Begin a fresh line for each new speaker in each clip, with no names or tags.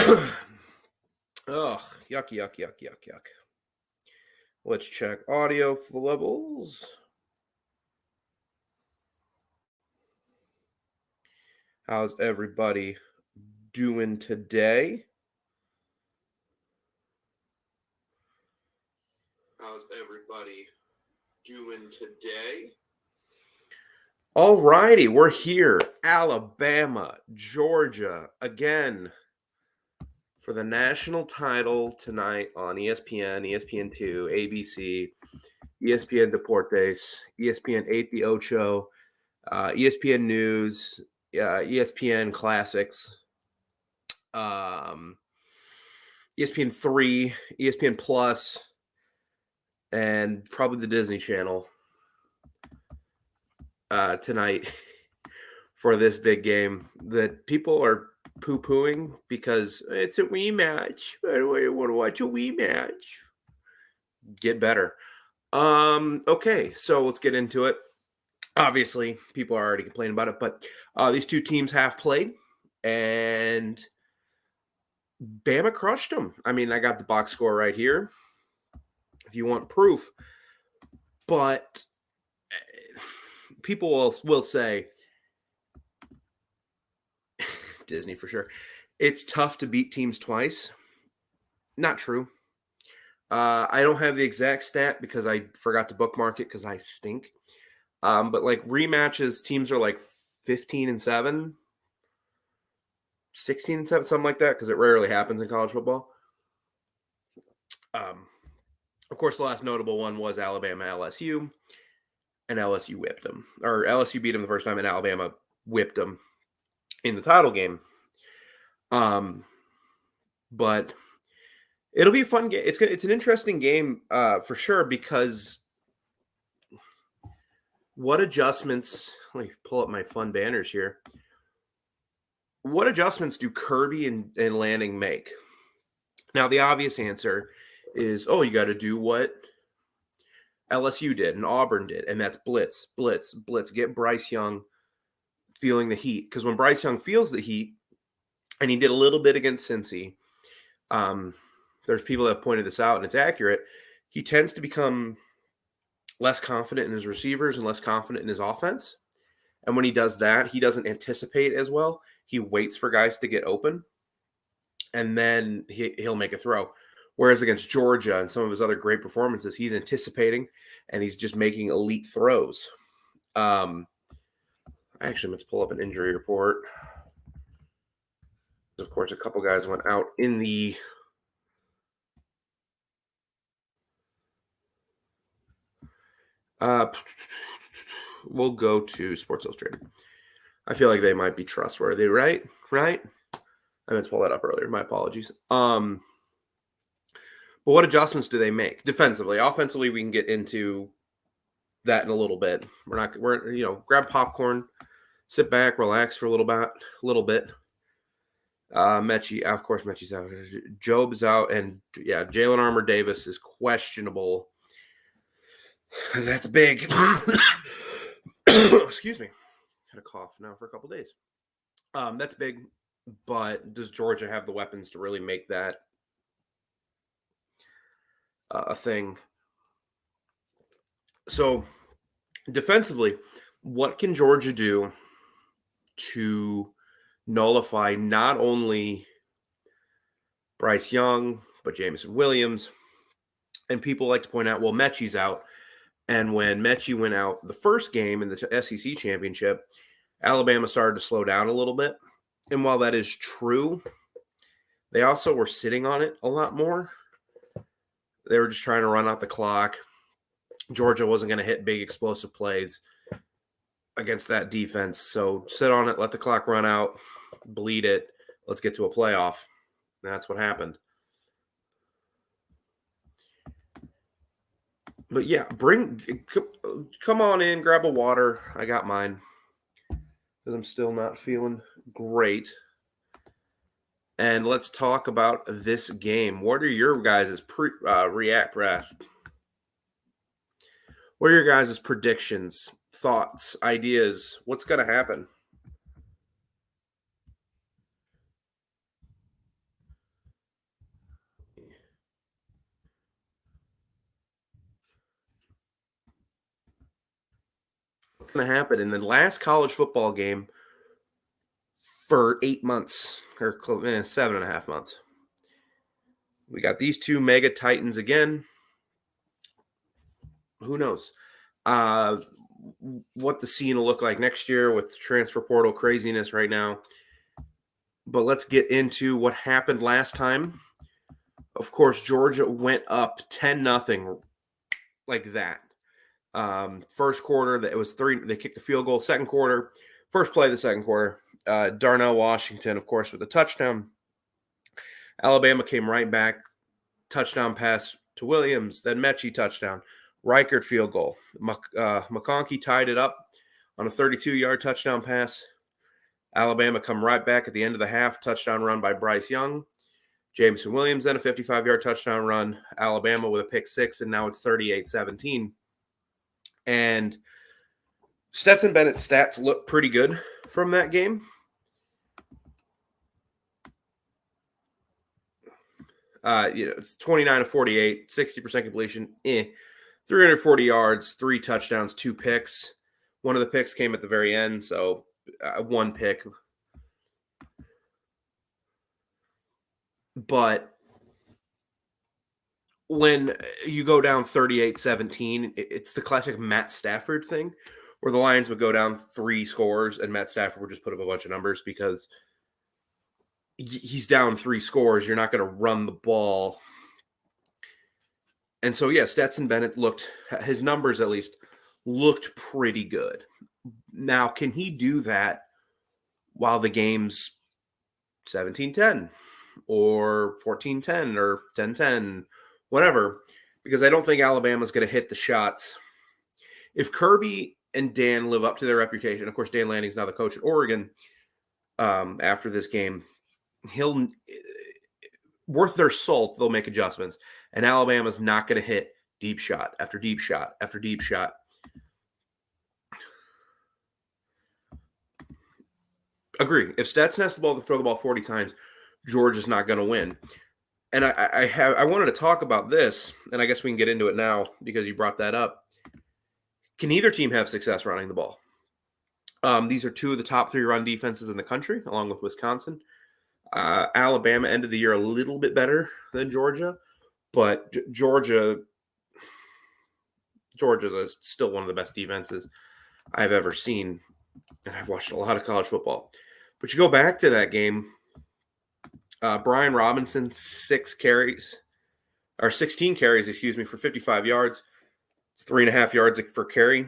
Ugh, yuck, yuck, yuck, yuck, yuck. Let's check audio levels. How's everybody doing today? All righty, we're here. Alabama, Georgia, again for the national title tonight on ESPN, ESPN2, ABC, ESPN Deportes, ESPN 8 The Ocho, ESPN News, ESPN Classics, ESPN 3, ESPN Plus, and probably the Disney Channel tonight for this big game that people are poo-pooing because it's a rematch. I don't want to watch a rematch. Get better. Okay, so let's get into it. Obviously, people are already complaining about it, but these two teams have played, and Bama crushed them. I mean, I got the box score right here if you want proof. But people will say, Disney for sure, it's tough to beat teams twice. Not true. I don't have the exact stat because I forgot to bookmark it because I stink. But like rematches, teams are like 15-7, 16-7, something like that, because it rarely happens in college football. Of course, the last notable one was Alabama LSU, and LSU whipped them. Or LSU beat them the first time, and Alabama whipped them in the title game. But it'll be a fun game. It's an interesting game for sure because what adjustments? Let me pull up my fun banners here. What adjustments do Kirby and Lanning make? Now, the obvious answer is, you got to do what LSU did and Auburn did, and that's blitz, blitz, blitz. Get Bryce Young feeling the heat, because when Bryce Young feels the heat, and he did a little bit against Cincy, there's people that have pointed this out, and it's accurate. He tends to become less confident in his receivers and less confident in his offense. And when he does that, he doesn't anticipate as well. He waits for guys to get open, and then he'll make a throw. Whereas against Georgia and some of his other great performances, he's anticipating, and he's just making elite throws. Actually, let's pull up an injury report. Of course, a couple guys went out in the we'll go to Sports Illustrated. I feel like they might be trustworthy, right? I meant to pull that up earlier. My apologies. But what adjustments do they make defensively? Offensively, we can get into that in a little bit. We're grab popcorn, sit back, relax for a little bit. Mechie, of course, Mechie's out. Job's out, and yeah, Jalen Armour Davis is questionable. That's big. Excuse me. Had a cough now for a couple days. That's big, but does Georgia have the weapons to really make that a thing? So, defensively, what can Georgia do to nullify not only Bryce Young, but Jameson Williams? And people like to point out, well, Mechie's out. And when Mechie went out the first game in the SEC championship, Alabama started to slow down a little bit. And while that is true, they also were sitting on it a lot more. They were just trying to run out the clock. Georgia wasn't going to hit big explosive plays against that defense. So sit on it, let the clock run out, bleed it. Let's get to a playoff. And that's what happened. But yeah, come on in, grab a water. I got mine because I'm still not feeling great. And let's talk about this game. What are your guys' What are your guys' predictions, thoughts, ideas? What's going to happen? going to happen in the last college football game for 8 months or 7.5 months. We got these two mega titans again. Who knows what the scene will look like next year with the transfer portal craziness right now. But let's get into what happened last time. Of course, Georgia went up 10-0 like that. First quarter, it was 3. They kicked the field goal. Second quarter, first play of the second quarter, Darnell Washington, of course, with a touchdown. Alabama came right back. Touchdown pass to Williams, then Mechie touchdown. Reichert field goal. McConkey tied it up on a 32-yard touchdown pass. Alabama come right back at the end of the half. Touchdown run by Bryce Young. Jameson Williams then a 55-yard touchdown run. Alabama with a pick six, and now it's 38-17. And Stetson Bennett's stats look pretty good from that game. 29 of 48, 60% completion, 340 yards, 3 touchdowns, 2 picks. One of the picks came at the very end, so one pick. But when you go down 38-17, it's the classic Matt Stafford thing, where the Lions would go down 3 scores and Matt Stafford would just put up a bunch of numbers because he's down 3 scores. You're not going to run the ball. And so, yeah, Stetson Bennett his numbers at least, looked pretty good. Now, can he do that while the game's 17-10 or 14-10 or 10-10, whatever? Because I don't think Alabama's going to hit the shots. If Kirby and Dan live up to their reputation, of course, Dan Lanning's now the coach at Oregon after this game, he'll worth their salt, they'll make adjustments. And Alabama's not going to hit deep shot after deep shot after deep shot. Agree. If Stetson has the ball to throw the ball 40 times, Georgia's not going to win. And I wanted to talk about this, and I guess we can get into it now because you brought that up. Can either team have success running the ball? These are 2 of the top 3 run defenses in the country, along with Wisconsin. Alabama ended the year a little bit better than Georgia, but Georgia's still one of the best defenses I've ever seen, and I've watched a lot of college football. But you go back to that game, Brian Robinson, 16 carries, for 55 yards. It's 3.5 yards for carry.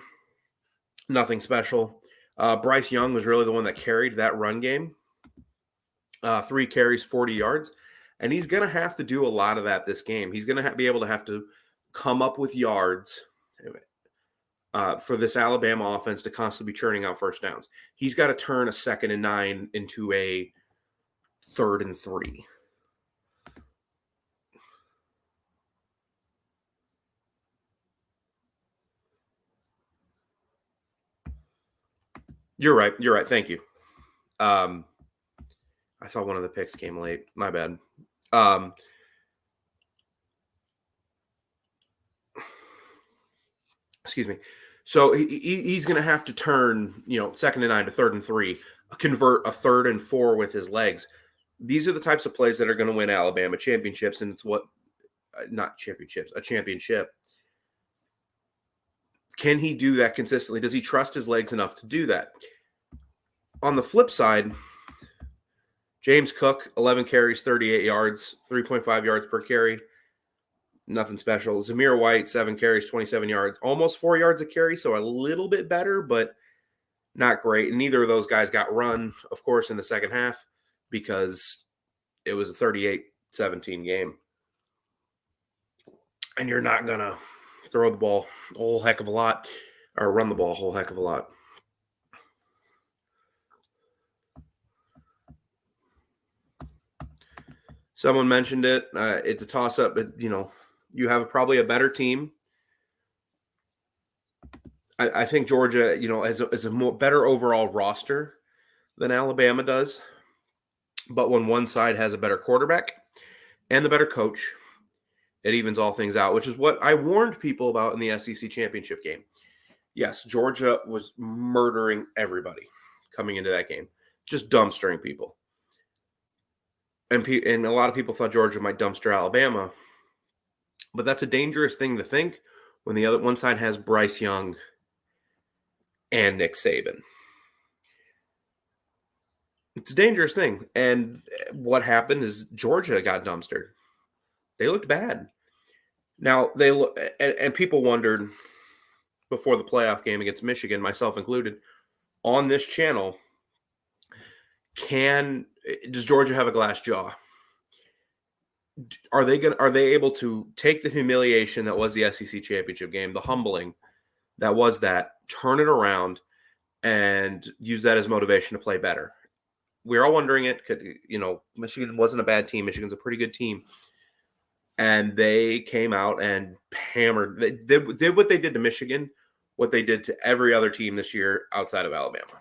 Nothing special. Bryce Young was really the one that carried that run game. 3 carries, 40 yards. And he's going to have to do a lot of that this game. He's going to be able to have to come up with yards for this Alabama offense to constantly be churning out first downs. He's got to turn a 2nd and 9 into a 3rd and 3. You're right. Thank you. I thought one of the picks came late. My bad. Excuse me. So he's going to have to turn, 2nd and 9 to 3rd and 3, convert a 3rd and 4 with his legs. These are the types of plays that are going to win Alabama championships, and it's not championships, a championship. Can he do that consistently? Does he trust his legs enough to do that? On the flip side, James Cook, 11 carries, 38 yards, 3.5 yards per carry. Nothing special. Zamir White, 7 carries, 27 yards, almost 4 yards a carry, so a little bit better, but not great. And neither of those guys got run, of course, in the second half because it was a 38-17 game. And you're not going to throw the ball a whole heck of a lot or run the ball a whole heck of a lot. Someone mentioned it. It's a toss-up, but, you have probably a better team. I think Georgia, has a more better overall roster than Alabama does. But when one side has a better quarterback and the better coach, it evens all things out, which is what I warned people about in the SEC championship game. Yes, Georgia was murdering everybody coming into that game, just dumpstering people. And a lot of people thought Georgia might dumpster Alabama, but that's a dangerous thing to think when the other one side has Bryce Young and Nick Saban. It's a dangerous thing. And what happened is Georgia got dumpstered. They looked bad. Now they look, and people wondered before the playoff game against Michigan, myself included, on this channel, does Georgia have a glass jaw? Are they able to take the humiliation that was the SEC championship game, the humbling that was that, turn it around and use that as motivation to play better? We're all wondering it. Michigan wasn't a bad team. Michigan's a pretty good team. And they came out and hammered. They did what they did to Michigan, what they did to every other team this year outside of Alabama.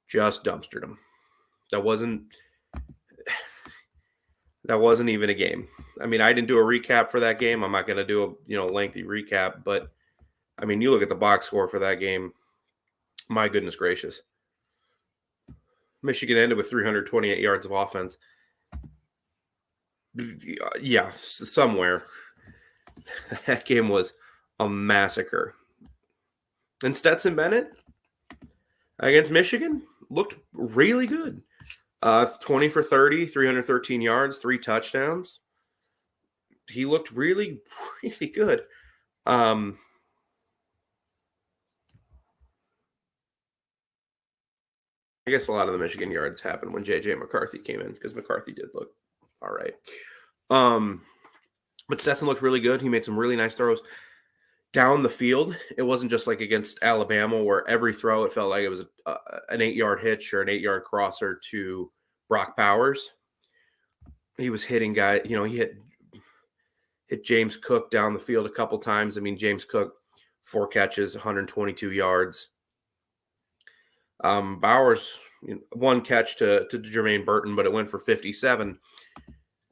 Just dumpstered them. That wasn't even a game. I mean, I didn't do a recap for that game. I'm not going to do a lengthy recap, but I mean, you look at the box score for that game. My goodness gracious. Michigan ended with 328 yards of offense. Yeah, somewhere. That game was a massacre. And Stetson Bennett against Michigan looked really good. 20 for 30, 313 yards, 3 touchdowns. He looked really, really good. I guess a lot of the Michigan yards happened when J.J. McCarthy came in because McCarthy did look all right. But Stetson looked really good. He made some really nice throws down the field. It wasn't just like against Alabama where every throw it felt like it was an 8-yard hitch or an 8-yard crosser to Brock Bowers. He was hitting guys. He hit James Cook down the field a couple times. I mean, James Cook, 4 catches, 122 yards. Bowers, 1 catch to Jermaine Burton, but it went for 57.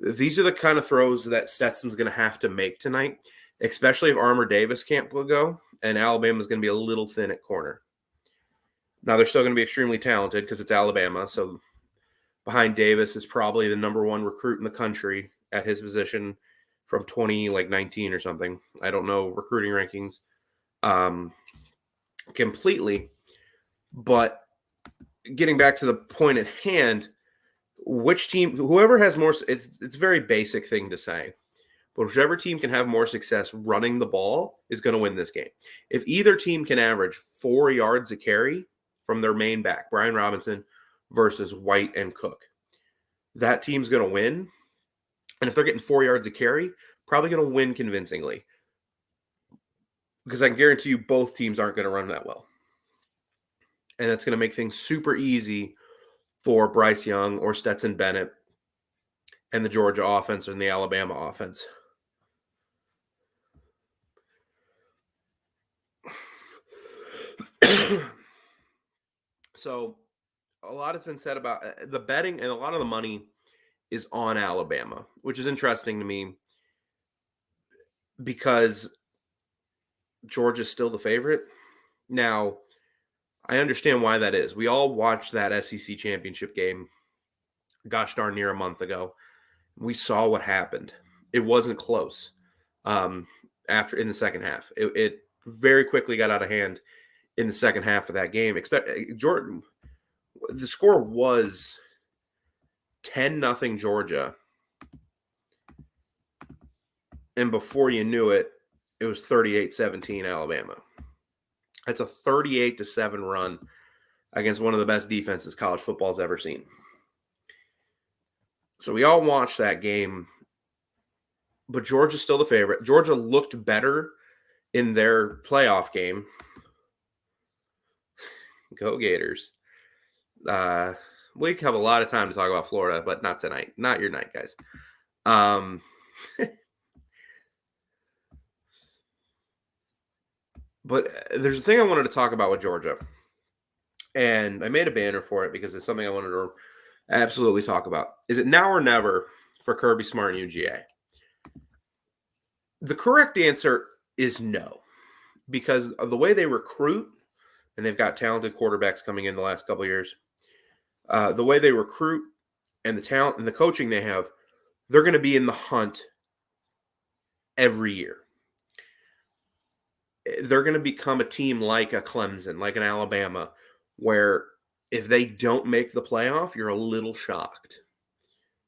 These are the kind of throws that Stetson's going to have to make tonight, especially if Armour Davis can't go, and Alabama's going to be a little thin at corner. Now, they're still going to be extremely talented because it's Alabama, so behind Davis is probably the number 1 recruit in the country at his position from 2019 or something. I don't know recruiting rankings completely, but getting back to the point at hand, which team, whoever has more, it's a very basic thing to say, but whichever team can have more success running the ball is going to win this game. If either team can average 4 yards a carry from their main back, Brian Robinson versus White and Cook, that team's going to win. And if they're getting 4 yards a carry, probably going to win convincingly. Because I can guarantee you both teams aren't going to run that well. And that's going to make things super easy for Bryce Young or Stetson Bennett and the Georgia offense and the Alabama offense. So a lot has been said about the betting, and a lot of the money is on Alabama, which is interesting to me because Georgia's still the favorite. Now, I understand why that is. We all watched that SEC championship game, gosh darn near a month ago. We saw what happened. It wasn't close after in the second half. It very quickly got out of hand in the second half of that game. Jordan, the score was 10-0 Georgia. And before you knew it, it was 38-17 Alabama. That's a 38-7 run against one of the best defenses college football's ever seen. So we all watched that game, but Georgia's still the favorite. Georgia looked better in their playoff game. Go Gators. We have a lot of time to talk about Florida, but not tonight. Not your night, guys. But there's a thing I wanted to talk about with Georgia. And I made a banner for it because it's something I wanted to absolutely talk about. Is it now or never for Kirby Smart and UGA? The correct answer is no. because of the way they recruit, and they've got talented quarterbacks coming in the last couple of years. The way they recruit and the talent and the coaching they have, they're going to be in the hunt every year. They're going to become a team like a Clemson, like an Alabama, where if they don't make the playoff, you're a little shocked.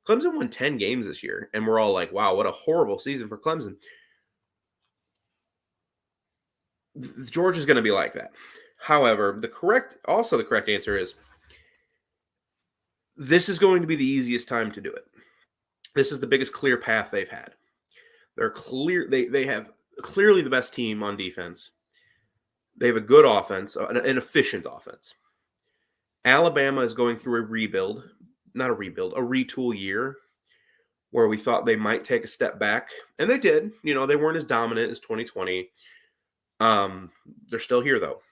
Clemson won 10 games this year, and we're all like, wow, what a horrible season for Clemson. Georgia's going to be like that. However, the correct answer is this is going to be the easiest time to do it. This is the biggest clear path they've had. They have clearly the best team on defense. They have a good offense, an efficient offense. Alabama is going through a retool year where we thought they might take a step back, and they did. They weren't as dominant as 2020. They're still here, though.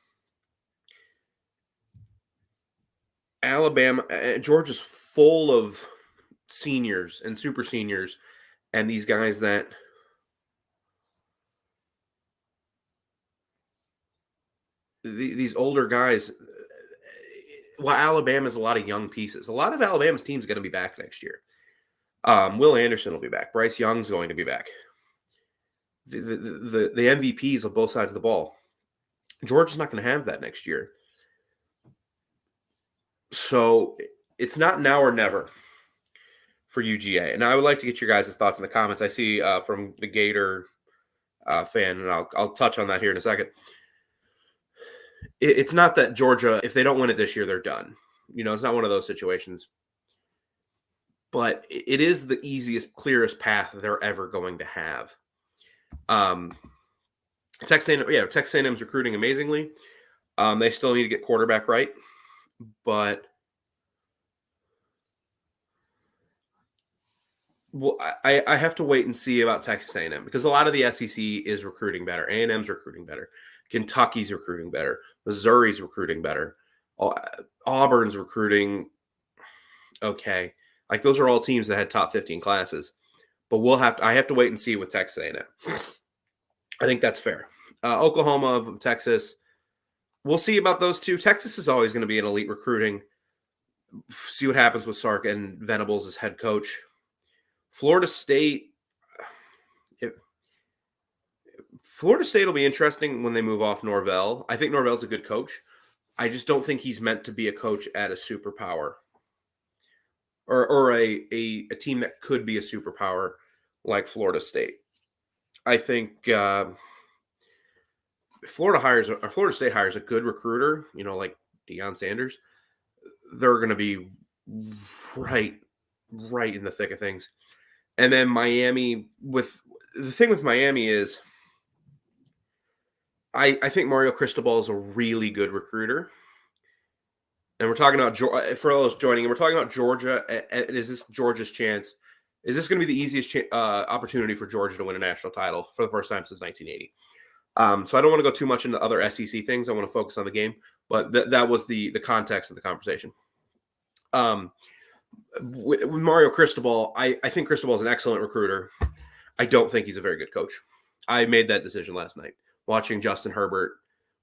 Georgia's full of seniors and super seniors and these guys that these older guys. Well, Alabama's a lot of young pieces. A lot of Alabama's team's going to be back next year. Will Anderson will be back. Bryce Young's going to be back. The MVPs on both sides of the ball. Georgia's not going to have that next year. So it's not now or never for UGA. And I would like to get your guys' thoughts in the comments. I see from the Gator fan, and I'll touch on that here in a second. It's not that Georgia, if they don't win it this year, they're done. It's not one of those situations. But it is the easiest, clearest path they're ever going to have. Texas A&M's recruiting amazingly. They still need to get quarterback right. But I have to wait and see about Texas A&M because a lot of the SEC is recruiting better. A&M's recruiting better. Kentucky's recruiting better. Missouri's recruiting better. Auburn's recruiting okay. Like those are all teams that had top 15 classes. But I have to wait and see with Texas A&M. I think that's fair. Oklahoma, Texas. We'll see about those two. Texas is always going to be an elite recruiting. See what happens with Sark and Venables as head coach. Florida State will be interesting when they move off Norvell. I think Norvell's a good coach. I just don't think he's meant to be a coach at a superpower or a team that could be a superpower like Florida State. I think Florida State hires a good recruiter, like Deion Sanders, they're going to be right in the thick of things. And then Miami, the thing with Miami is I think Mario Cristobal is a really good recruiter. And we're talking about, for those joining, we're talking about Georgia. And is this Georgia's chance? Is this going to be the easiest opportunity for Georgia to win a national title for the first time since 1980? So I don't want to go too much into other SEC things. I want to focus on the game. But that was the context of the conversation. With Mario Cristobal, I think Cristobal is an excellent recruiter. I don't think he's a very good coach. I made that decision last night, watching Justin Herbert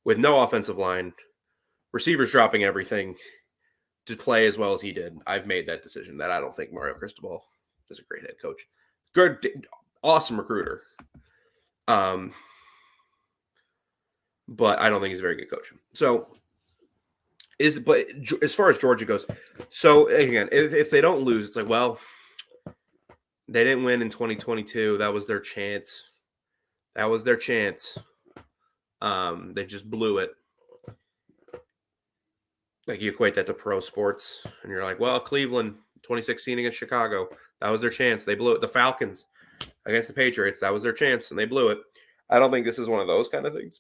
with no offensive line, receivers dropping everything to play as well as he did. I've made that decision that I don't think Mario Cristobal is a great head coach. Good, awesome recruiter. But I don't think he's a very good coach. So but as far as Georgia goes, so again, if they don't lose, it's like, well, they didn't win in 2022. That was their chance. They just blew it. Like you equate that to pro sports, and you're like, well, Cleveland 2016 against Chicago, that was their chance. They blew it. The Falcons against the Patriots, that was their chance, and they blew it. I don't think this is one of those kind of things,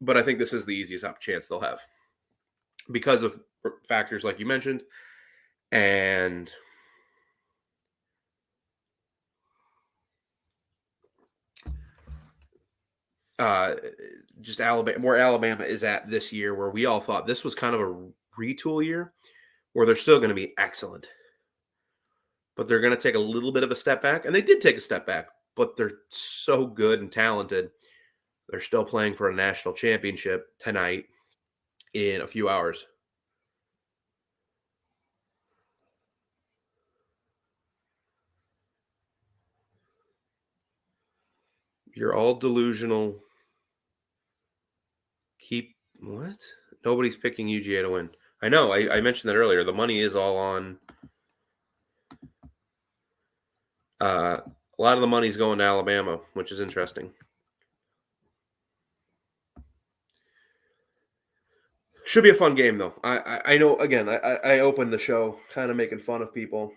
but I think this is the easiest chance they'll have because of factors like you mentioned, and just where Alabama is at this year, where we all thought this was kind of a retool year, where they're still going to be excellent, but they're going to take a little bit of a step back, and they did take a step back, but they're so good and talented. They're still playing for a national championship tonight in a few hours. You're all delusional. Keep what? Nobody's picking UGA to win. I know. I mentioned that earlier. The money is all on. A lot of the money's going to Alabama, which is interesting. Should be a fun game though. I know. Again, I opened the show kind of making fun of people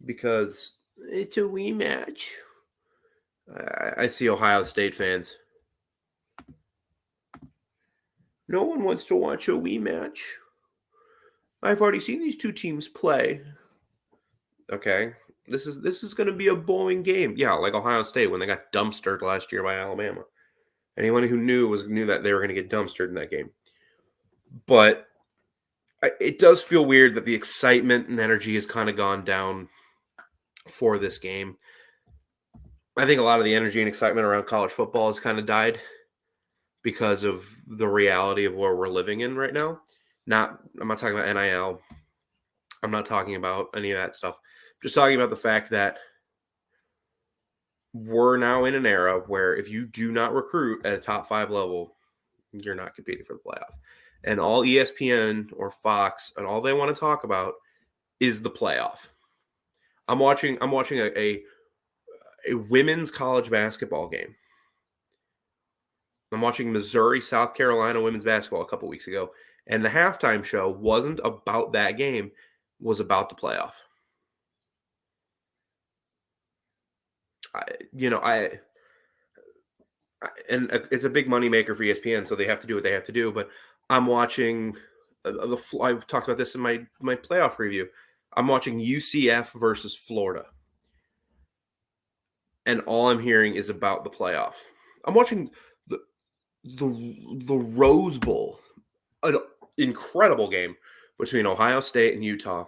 because it's a rematch. I see Ohio State fans. No one wants to watch a rematch. I've already seen these two teams play. Okay, this is going to be a boring game. Yeah, like Ohio State when they got dumpstered last year by Alabama. Anyone who knew that they were going to get dumpstered in that game. But it does feel weird that the excitement and energy has kind of gone down for this game. I think a lot of the energy and excitement around college football has kind of died because of the reality of where we're living in right now. I'm not talking about NIL. I'm not talking about any of that stuff. I'm just talking about the fact that we're now in an era where if you do not recruit at a top 5 level, you're not competing for the playoff. And all ESPN or Fox and all they want to talk about is the playoff. I'm watching a women's college basketball game. I'm watching Missouri, South Carolina women's basketball a couple weeks ago, and the halftime show wasn't about that game, was about the playoff. I, you know, I and it's a big moneymaker for ESPN, so they have to do what they have to do. But I'm watching I talked about this in my playoff review. I'm watching UCF versus Florida, and all I'm hearing is about the playoff. I'm watching the the Rose Bowl, an incredible game between Ohio State and Utah,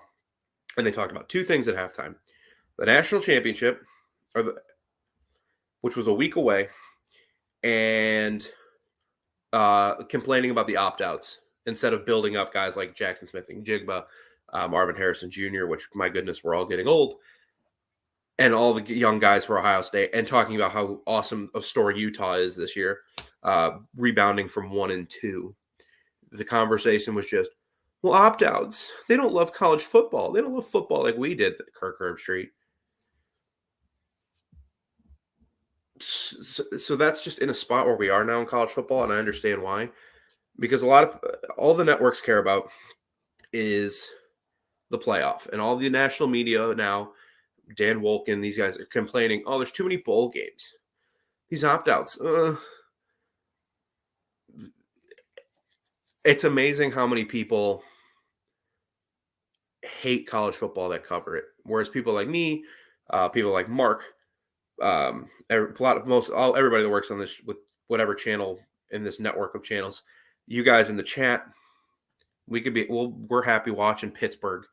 and they talked about two things at halftime: the national championship, which was a week away, and complaining about the opt outs instead of building up guys like Jackson Smith and Jigba, Marvin Harrison Jr., which, my goodness, we're all getting old, and all the young guys for Ohio State, and talking about how awesome of story Utah is this year, rebounding from 1-2. The conversation was just, well, opt outs. They don't love college football. They don't love football like we did at Kirk Herbstreit. So that's just in a spot where we are now in college football, and I understand why. Because all the networks care about is the playoff, and all the national media now, Dan Wolken, these guys are complaining, oh, there's too many bowl games. These opt-outs. It's amazing how many people hate college football that cover it. Whereas people like me, people like Mark, everybody that works on this with whatever channel in this network of channels, you guys in the chat, we're happy watching Pittsburgh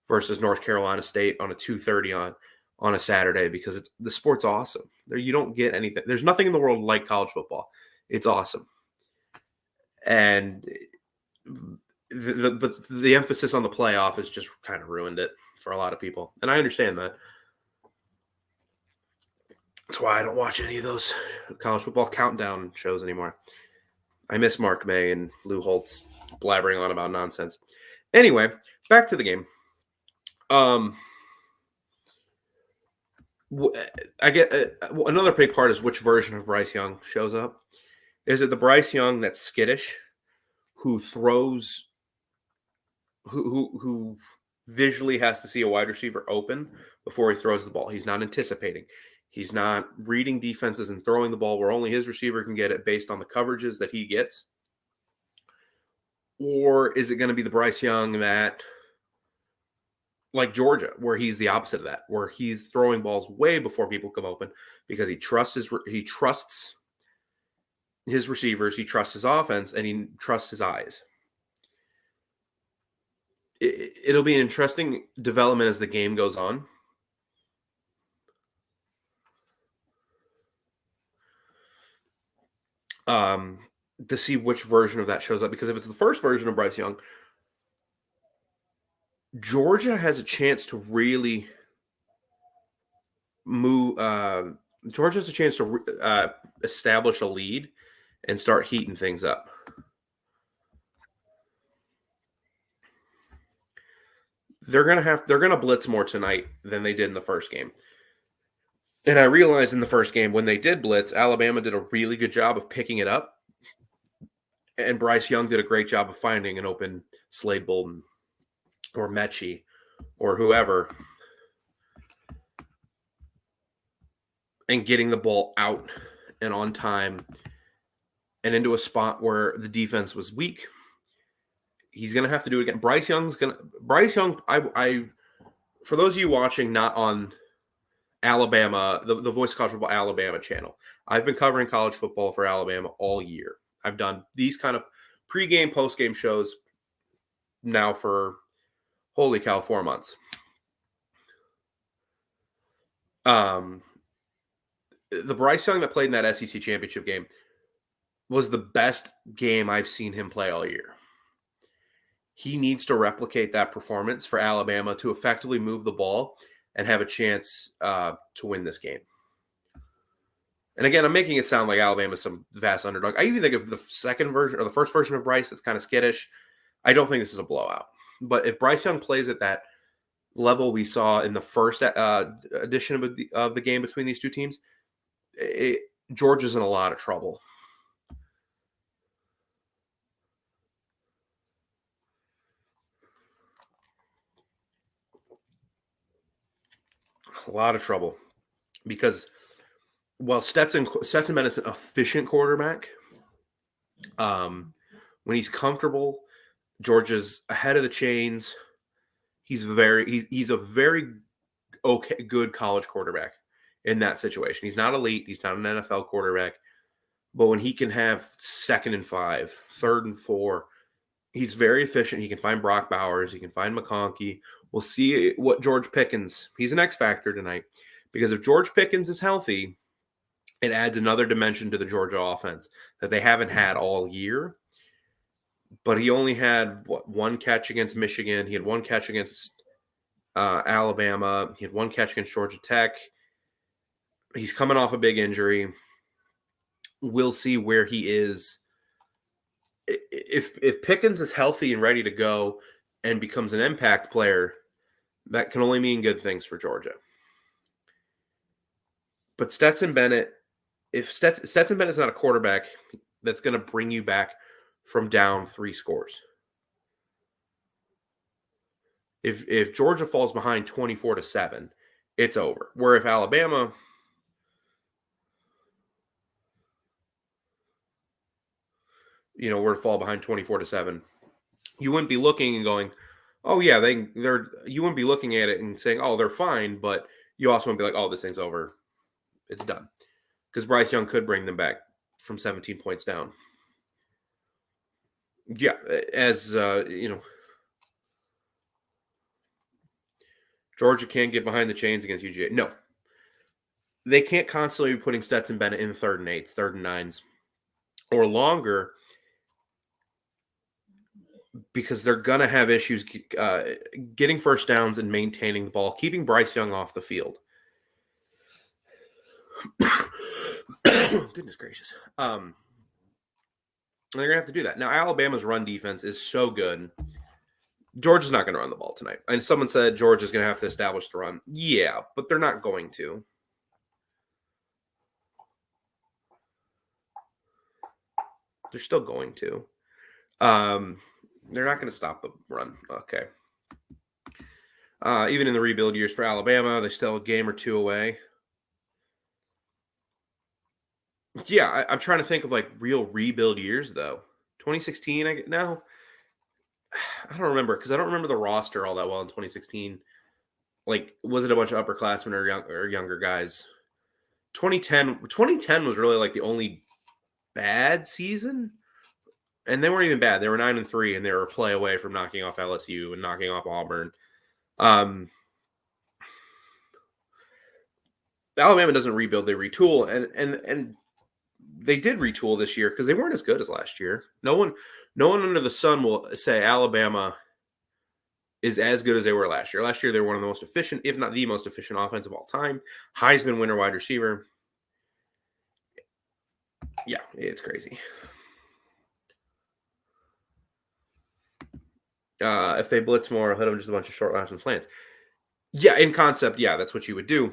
versus North Carolina State on a 2:30 on a Saturday because the sport's awesome. There you don't get anything. There's nothing in the world like college football. It's awesome, and but the emphasis on the playoff has just kind of ruined it for a lot of people, and I understand that. That's why I don't watch any of those college football countdown shows anymore. I miss Mark May and Lou Holtz blabbering on about nonsense. Anyway, back to the game. I get another big part is which version of Bryce Young shows up. Is it the Bryce Young that's skittish, who throws, who visually has to see a wide receiver open before he throws the ball? He's not anticipating. He's not reading defenses and throwing the ball where only his receiver can get it based on the coverages that he gets. Or is it going to be the Bryce Young that, like Georgia, where he's the opposite of that, where he's throwing balls way before people come open because he trusts his receivers, he trusts his offense, and he trusts his eyes. It'll be an interesting development as the game goes on. um, to see which version of that shows up. Because if it's the first version of Bryce Young, Georgia has a chance to really move. Georgia has a chance to establish a lead and start heating things up. They're gonna blitz more tonight than they did in the first game. And I realized in the first game when they did blitz, Alabama did a really good job of picking it up, and Bryce Young did a great job of finding an open Slade Bolden or Mechie or whoever and getting the ball out and on time and into a spot where the defense was weak. He's going to have to do it again. Bryce Young, I for those of you watching not on Alabama, the Voice of College Football Alabama channel, I've been covering college football for Alabama all year. I've done these kind of pregame, postgame shows now for holy cow, 4 months. The Bryce Young that played in that SEC championship game was the best game I've seen him play all year. He needs to replicate that performance for Alabama to effectively move the ball and have a chance to win this game. And again, I'm making it sound like Alabama's some vast underdog. I even think of the second version or the first version of Bryce that's kind of skittish. I don't think this is a blowout. But if Bryce Young plays at that level we saw in the first edition of the game between these two teams, Georgia's in a lot of trouble. A lot of trouble. Because while Stetson Bennett is an efficient quarterback, when he's comfortable, Georgia's ahead of the chains. He's a very okay, good college quarterback in that situation. He's not elite. He's not an NFL quarterback. But when he can have 2nd and 5, 3rd and 4, he's very efficient. He can find Brock Bowers. He can find McConkey. We'll see what George Pickens. He's an X factor tonight. Because if George Pickens is healthy, it adds another dimension to the Georgia offense that they haven't had all year. But he only had, one catch against Michigan. He had one catch against Alabama. He had one catch against Georgia Tech. He's coming off a big injury. We'll see where he is. If Pickens is healthy and ready to go and becomes an impact player, that can only mean good things for Georgia. But Stetson Bennett, if Stetson Bennett's not a quarterback that's going to bring you back from down 3 scores. If Georgia falls behind 24-7, it's over. Where if Alabama were to fall behind 24-7, you wouldn't be looking and going, "Oh yeah, they're." You wouldn't be looking at it and saying, "Oh, they're fine," but you also wouldn't be like, "Oh, this thing's over. It's done." Because Bryce Young could bring them back from 17 points down. Yeah, as Georgia can't get behind the chains against UGA. No, they can't constantly be putting Stetson Bennett in 3rd and 8s, 3rd and 9s, or longer, because they're going to have issues getting first downs and maintaining the ball, keeping Bryce Young off the field. Goodness gracious. They're going to have to do that. Now, Alabama's run defense is so good. Georgia's not going to run the ball tonight. And someone said Georgia's going to have to establish the run. Yeah, but they're not going to. They're still going to. They're not going to stop the run. Okay. Even in the rebuild years for Alabama, they're still a game or two away. Yeah, I'm trying to think of like real rebuild years though. 2016, I don't remember because I don't remember the roster all that well in 2016. Like, was it a bunch of upperclassmen or younger guys? 2010 was really like the only bad season, and they weren't even bad. They were 9-3, and they were a play away from knocking off LSU and knocking off Auburn. Alabama doesn't rebuild; they retool, and they did retool this year because they weren't as good as last year. No one under the sun will say Alabama is as good as they were last year. Last year, they were one of the most efficient, if not the most efficient offense of all time. Heisman winner wide receiver. Yeah, it's crazy. If they blitz more, I'll hit them just a bunch of short laps and slants. Yeah, in concept, yeah, that's what you would do.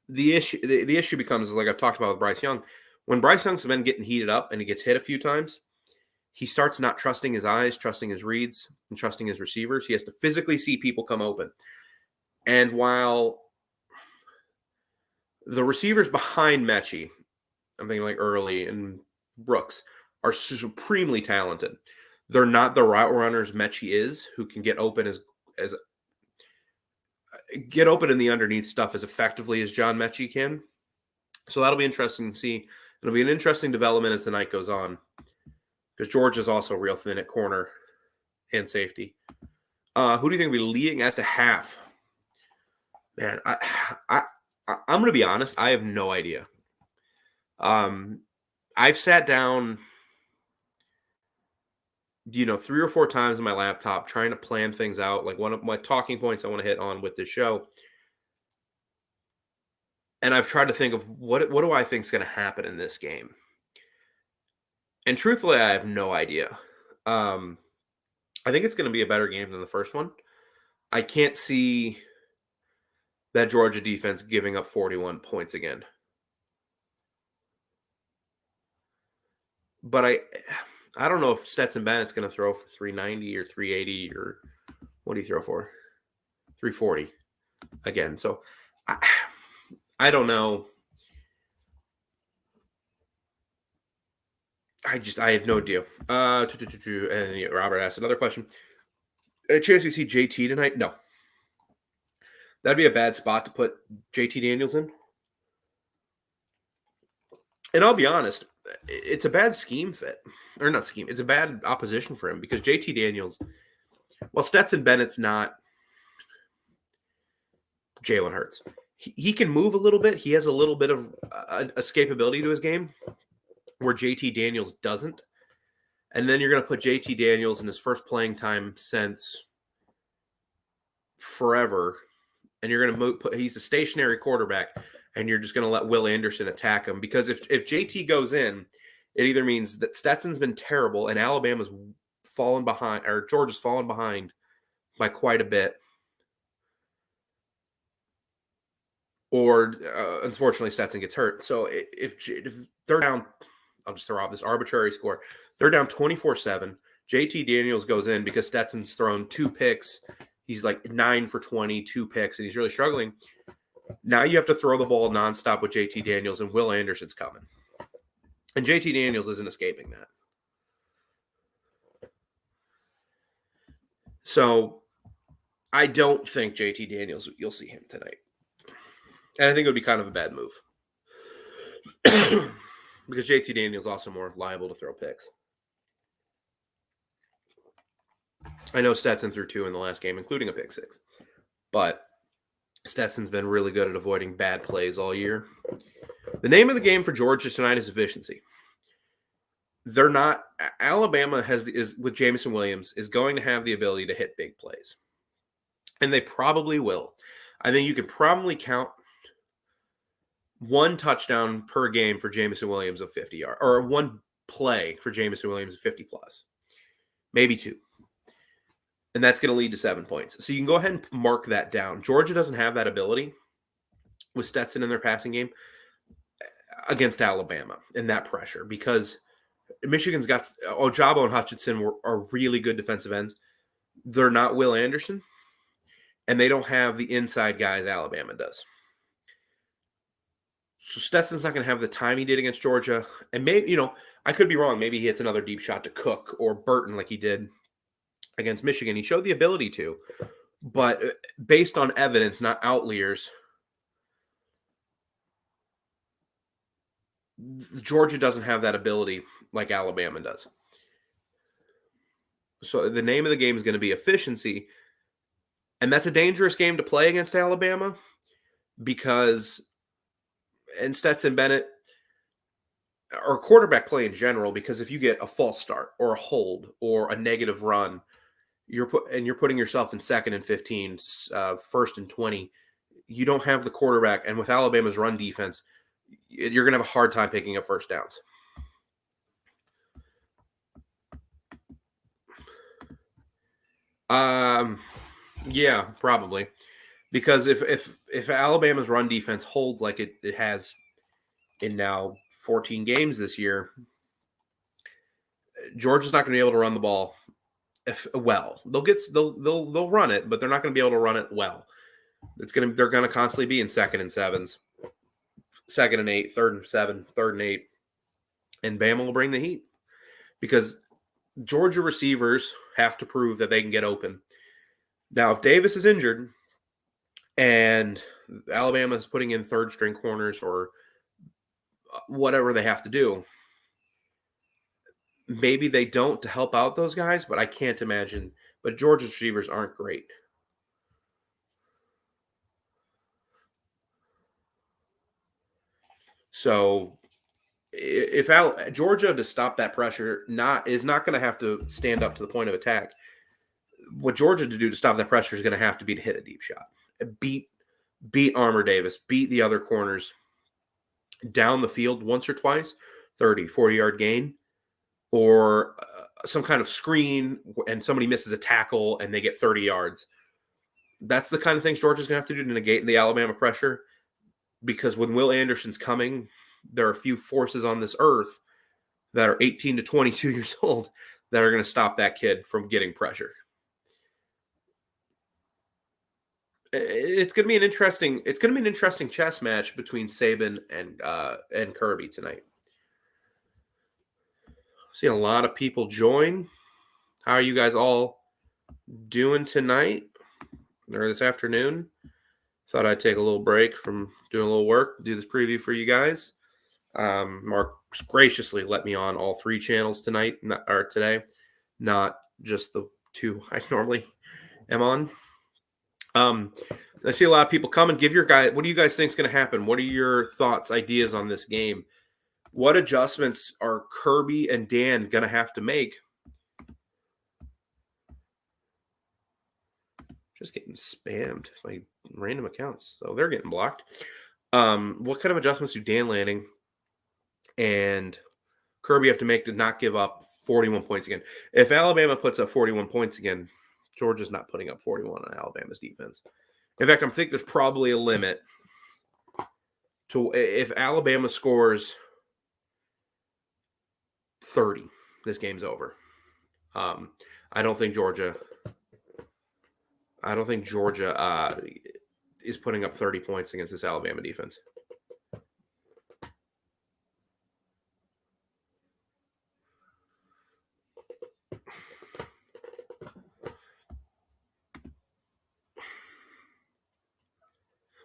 The issue becomes, like I've talked about with Bryce Young, when Bryce Young's been getting heated up and he gets hit a few times, he starts not trusting his eyes, trusting his reads, and trusting his receivers. He has to physically see people come open. And while the receivers behind Mechie, I'm thinking like Early and Brooks, are supremely talented. They're not the route runners Mechie is, who can get open as get open in the underneath stuff as effectively as John Mechie can. So that'll be interesting to see. It'll be an interesting development as the night goes on, because George is also real thin at corner and safety. Who do you think will be leading at the half? Man, I'm going to be honest. I have no idea. I've sat down, 3 or 4 times on my laptop trying to plan things out. Like one of my talking points I want to hit on with this show. And I've tried to think of what do I think is going to happen in this game. And truthfully, I have no idea. I think it's going to be a better game than the first one. I can't see that Georgia defense giving up 41 points again. But I don't know if Stetson Bennett's going to throw for 390 or 380 or what do you throw for? 340 again. So I don't know. I have no idea. And Robert asked another question. A chance you see JT tonight? No. That'd be a bad spot to put JT Daniels in. And I'll be honest, it's a bad scheme fit. Or not scheme. It's a bad opposition for him because JT Daniels, well, Stetson Bennett's not Jalen Hurts. He can move a little bit. He has a little bit of escapability to his game where JT Daniels doesn't. And then you're going to put JT Daniels in his first playing time since forever. And you're going to he's a stationary quarterback, and you're just going to let Will Anderson attack him. Because if JT goes in, it either means that Stetson's been terrible and Alabama's fallen behind, or Georgia's fallen behind by quite a bit. Or, unfortunately, Stetson gets hurt. So if they're down, I'll just throw out this arbitrary score. They're down 24-7. JT Daniels goes in because Stetson's thrown 2 picks. He's like 9 for 20, 2 picks, and he's really struggling. Now you have to throw the ball nonstop with JT Daniels, and Will Anderson's coming. And JT Daniels isn't escaping that. So I don't think JT Daniels, you'll see him tonight. And I think it would be kind of a bad move. Because JT Daniels is also more liable to throw picks. I know Stetson threw 2 in the last game, including a pick 6. But Stetson's been really good at avoiding bad plays all year. The name of the game for Georgia tonight is efficiency. They're not – Alabama is with Jameson Williams is going to have the ability to hit big plays. And they probably will. I think you can probably count 1 touchdown per game for Jameson Williams of 50 yards, or 1 play for Jameson Williams of 50 plus. Maybe 2. And that's going to lead to 7 points. So you can go ahead and mark that down. Georgia doesn't have that ability with Stetson in their passing game against Alabama and that pressure, because Michigan's got Ojabo and Hutchinson are really good defensive ends. They're not Will Anderson, and they don't have the inside guys Alabama does. So Stetson's not going to have the time he did against Georgia. And maybe, I could be wrong. Maybe he hits another deep shot to Cook or Burton like he did against Michigan. He showed the ability to, but based on evidence, not outliers, Georgia doesn't have that ability like Alabama does. So the name of the game is going to be efficiency. And that's a dangerous game to play against Alabama because, and Stetson Bennett, or quarterback play in general, because if you get a false start or a hold or a negative run, you're putting yourself in 2nd and 15, 1st and 20. You don't have the quarterback, and with Alabama's run defense, you're going to have a hard time picking up first downs. Yeah, probably, because if Alabama's run defense holds like it has in now 14 games this year, Georgia's not going to be able to run the ball well. They'll run it, but they're not going to be able to run it well. They're going to constantly be in 2nd and 7s, 2nd and 8, 3rd and 7, 3rd and 8, and Bama will bring the heat because Georgia receivers have to prove that they can get open. Now, if Davis is injured and Alabama is putting in 3rd string corners or whatever they have to do, maybe they don't to help out those guys, but I can't imagine. But Georgia's receivers aren't great. So if Georgia to stop that pressure is not going to have to stand up to the point of attack. What Georgia to do to stop that pressure is going to have to be to hit a deep shot, beat Armour Davis, beat the other corners down the field once or twice, 30, 40-yard gain, or some kind of screen and somebody misses a tackle and they get 30 yards. That's the kind of things Georgia's going to have to do to negate the Alabama pressure, because when Will Anderson's coming, there are a few forces on this earth that are 18 to 22 years old that are going to stop that kid from getting pressure. It's going to be an interesting chess match between Saban and Kirby tonight. Seeing a lot of people join. How are you guys all doing tonight or this afternoon? Thought I'd take a little break from doing a little work, do this preview for you guys. Mark graciously let me on all 3 channels today, not just the 2 I normally am on. I see a lot of people coming. Give your guy. What do you guys think is going to happen? What are your thoughts, ideas on this game? What adjustments are Kirby and Dan going to have to make? Just getting spammed by random accounts, so they're getting blocked. What kind of adjustments do Dan Lanning and Kirby have to make to not give up 41 points again? If Alabama puts up 41 points again, Georgia's not putting up 41 on Alabama's defense. In fact, I think there's probably a limit to if Alabama scores 30, this game's over. I don't think Georgia is putting up 30 points against this Alabama defense.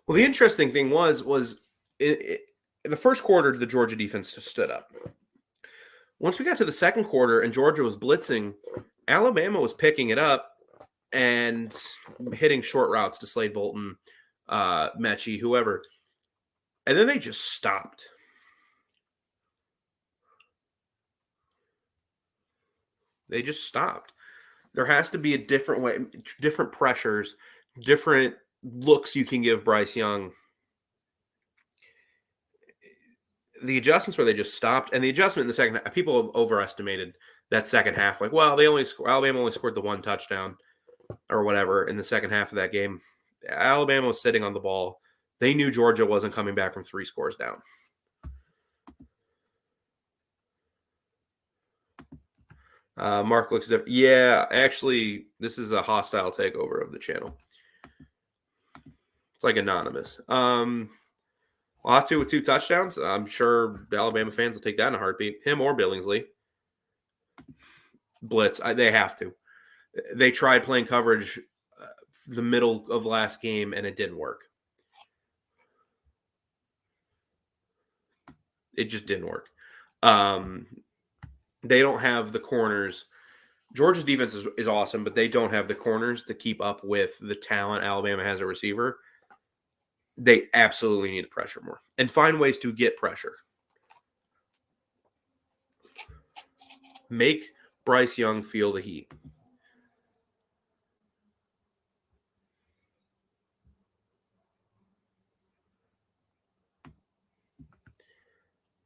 Well, the interesting thing was in the first quarter, the Georgia defense stood up. Once we got to the second quarter and Georgia was blitzing, Alabama was picking it up and hitting short routes to Slade Bolton, Mechie, whoever. And then they just stopped. They just stopped. There has to be a different way, different pressures, different looks you can give Bryce Young. The adjustments where they just stopped, and the adjustment in the second half, people have overestimated that second half. Like, well, Alabama only scored the 1 touchdown or whatever in the second half of that game. Alabama was sitting on the ball. They knew Georgia wasn't coming back from 3 scores down. Mark looks different. Yeah, actually, this is a hostile takeover of the channel. It's like anonymous. Latu with 2 touchdowns. I'm sure Alabama fans will take that in a heartbeat. Him or Billingsley. Blitz. They have to. They tried playing coverage the middle of last game, and it didn't work. It just didn't work. They don't have the corners. Georgia's defense is awesome, but they don't have the corners to keep up with the talent Alabama has a receiver. They absolutely need to pressure more and find ways to get pressure. Make Bryce Young feel the heat.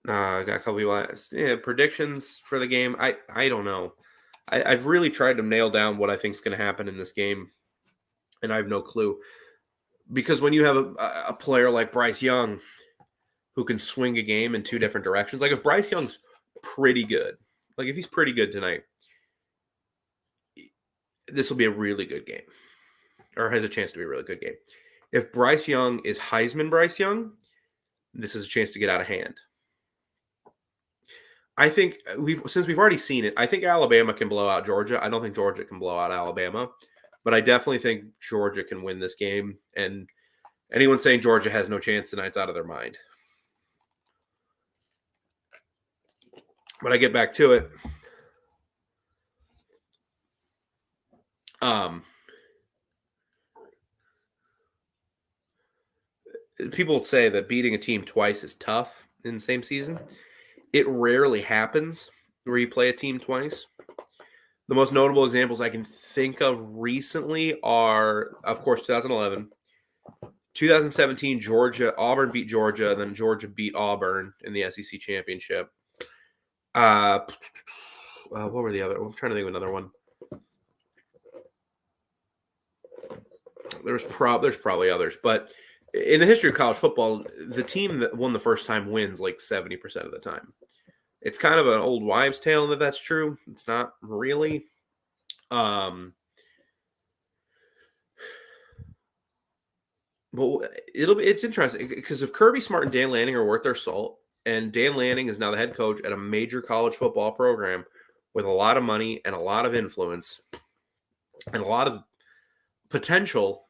I got a couple people. Yeah, predictions for the game. I don't know. I've really tried to nail down what I think is going to happen in this game, and I have no clue. Because when you have a player like Bryce Young who can swing a game in two different directions, like if Bryce Young's pretty good, like if he's pretty good tonight, this will be a really good game, or has a chance to be a really good game. If Bryce Young is Heisman Bryce Young, this is a chance to get out of hand. I think we've already seen it. I think Alabama can blow out Georgia. I don't think Georgia can blow out Alabama, but I definitely think Georgia can win this game. And anyone saying Georgia has no chance tonight's out of their mind. When I get back to it, people say that beating a team twice is tough in the same season. It rarely happens where you play a team twice. The most notable examples I can think of recently are, of course, 2011. 2017, Auburn beat Georgia, and then Georgia beat Auburn in the SEC championship. What were the other? I'm trying to think of another one. There's probably others, but in the history of college football, the team that won the first time wins like 70% of the time. It's kind of an old wives' tale that that's true. It's not really. But it's interesting because if Kirby Smart and Dan Lanning are worth their salt, and Dan Lanning is now the head coach at a major college football program with a lot of money and a lot of influence and a lot of potential,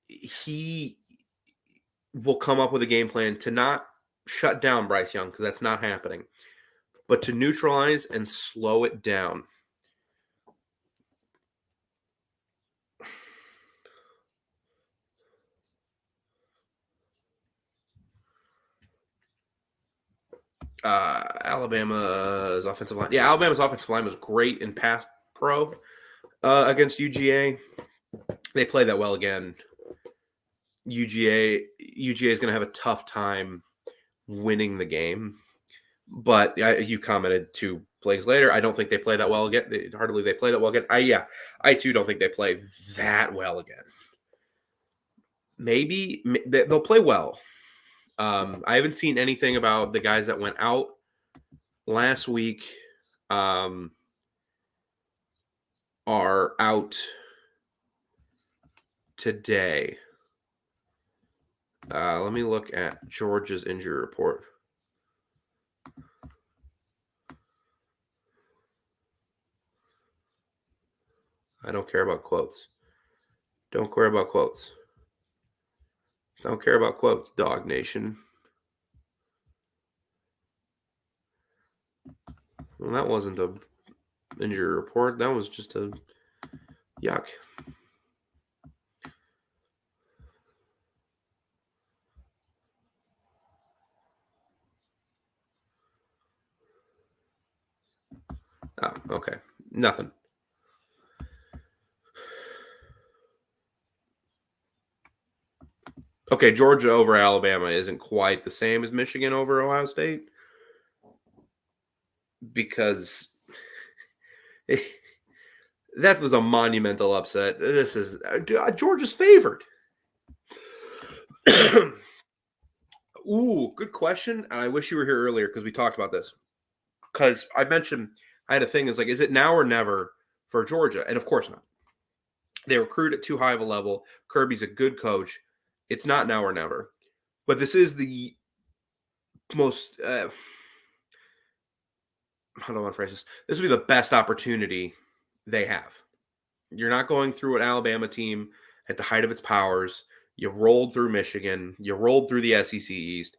he will come up with a game plan to not shut down Bryce Young, because that's not happening, but to neutralize and slow it down. Alabama's offensive line. Yeah, Alabama's offensive line was great in pass pro against UGA. They played that well again. UGA is going to have a tough time winning the game, but you commented 2 plays later. I don't think they play that well again. Hardly they play that well again. I too don't think they play that well again. Maybe they'll play well. I haven't seen anything about the guys that went out last week are out today. Let me look at Georgia's injury report. I don't care about quotes. Don't care about quotes. Don't care about quotes, Dog Nation. Well, that wasn't a injury report. That was just a yuck. Oh, okay. Nothing. Okay, Georgia over Alabama isn't quite the same as Michigan over Ohio State, because that was a monumental upset. This is Georgia's favored. Ooh, good question. I wish you were here earlier because we talked about this. Because I mentioned I had a thing. Is like, is it now or never for Georgia? And of course not. They recruit at too high of a level. Kirby's a good coach. It's not now or never. But this is the most. How do I want to phrase this? This will be the best opportunity they have. You're not going through an Alabama team at the height of its powers. You rolled through Michigan. You rolled through the SEC East.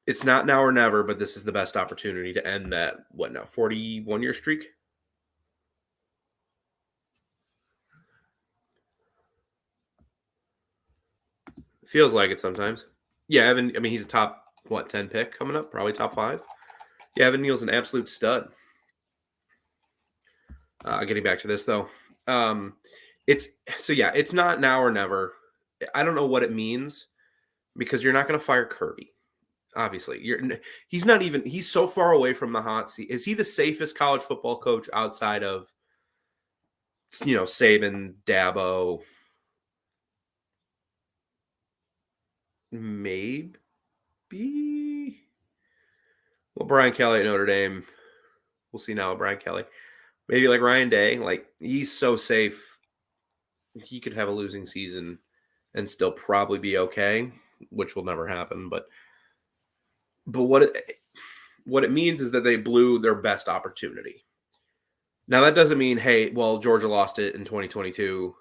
It's not now or never, but this is the best opportunity to end that, 41-year streak? Feels like it sometimes. Yeah, Evan, I mean, he's a top, 10 pick coming up, probably top 5. Yeah, Evan Neal's an absolute stud. Getting back to this though, um, it's not now or never. I don't know what it means because you're not going to fire Kirby. Obviously, he's not even. He's so far away from the hot seat. Is he the safest college football coach outside of Saban, Dabo, maybe? Well, Brian Kelly at Notre Dame. We'll see now with Brian Kelly. Maybe like Ryan Day. Like he's so safe. He could have a losing season and still probably be okay, which will never happen. But what it means is that they blew their best opportunity. Now that doesn't mean, hey, well, Georgia lost it in 2022.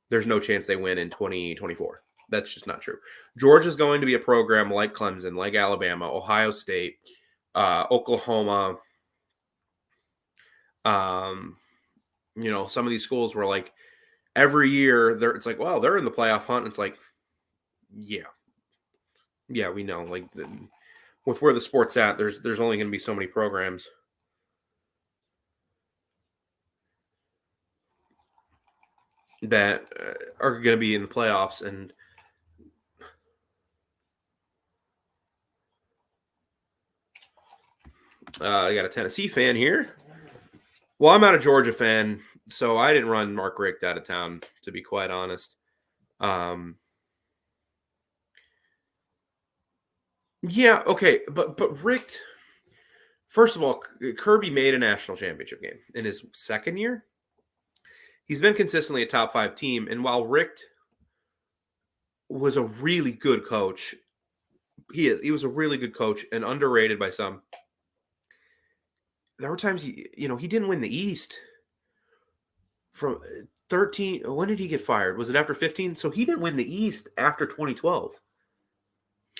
There's no chance they win in 2024. That's just not true. Georgia's going to be a program like Clemson, like Alabama, Ohio State, Oklahoma. Some of these schools were like every year it's like, well, they're in the playoff hunt. It's like, yeah, we know. Like with where the sport's at, there's only going to be so many programs that are going to be in the playoffs. And I got a Tennessee fan here. Well, I'm not a Georgia fan, so I didn't run Mark Richt out of town, to be quite honest. Yeah, okay, but Richt, first of all, Kirby made a national championship game in his second year. He's been consistently a top 5 team, and while Richt was a really good coach, he was a really good coach and underrated by some. There were times he didn't win the East from 13. When did he get fired? Was it after 15? So he didn't win the East after 2012.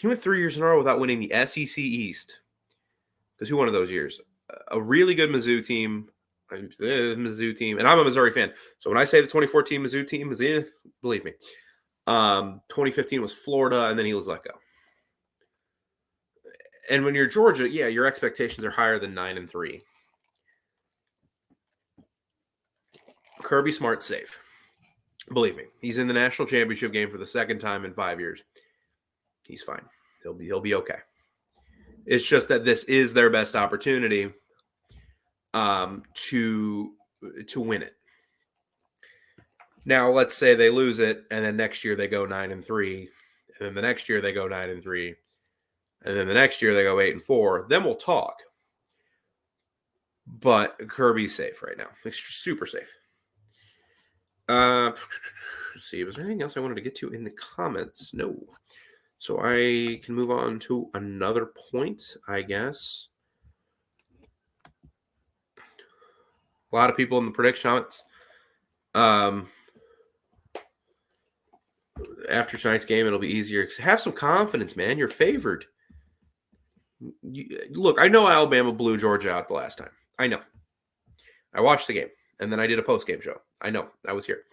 He went 3 years in a row without winning the SEC East. Because who won of those years? A really good Mizzou team. And I'm a Missouri fan. So when I say the 2014 Mizzou team is believe me. 2015 was Florida, and then he was let go. And when you're Georgia, yeah, your expectations are higher than 9-3. Kirby Smart's safe. Believe me, he's in the national championship game for the second time in 5 years. He's fine. He'll be okay. It's just that this is their best opportunity to win it. Now, let's say they lose it, and then next year they go 9-3, and then the next year they go 9-3, and then the next year they go 8-4. Then we'll talk. But Kirby's safe right now. It's super safe. Let's see. Was there anything else I wanted to get to in the comments? No. So I can move on to another point, I guess. A lot of people in the prediction comments. After tonight's game, it'll be easier. Have some confidence, man. You're favored. Look, I know Alabama blew Georgia out the last time. I know. I watched the game, and then I did a post-game show. I know. I was here.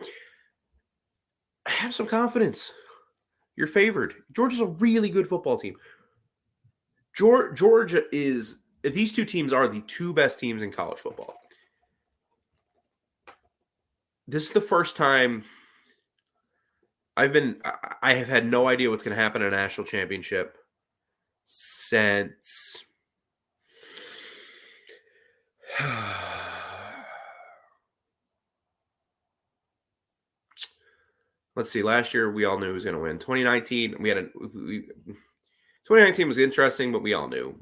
Have some confidence. You're favored. Georgia's a really good football team. Georgia is – these two teams are the two best teams in college football. This is the first time I have had no idea what's going to happen in a national championship since – let's see. Last year, we all knew who was going to win. 2019, 2019 was interesting, but we all knew.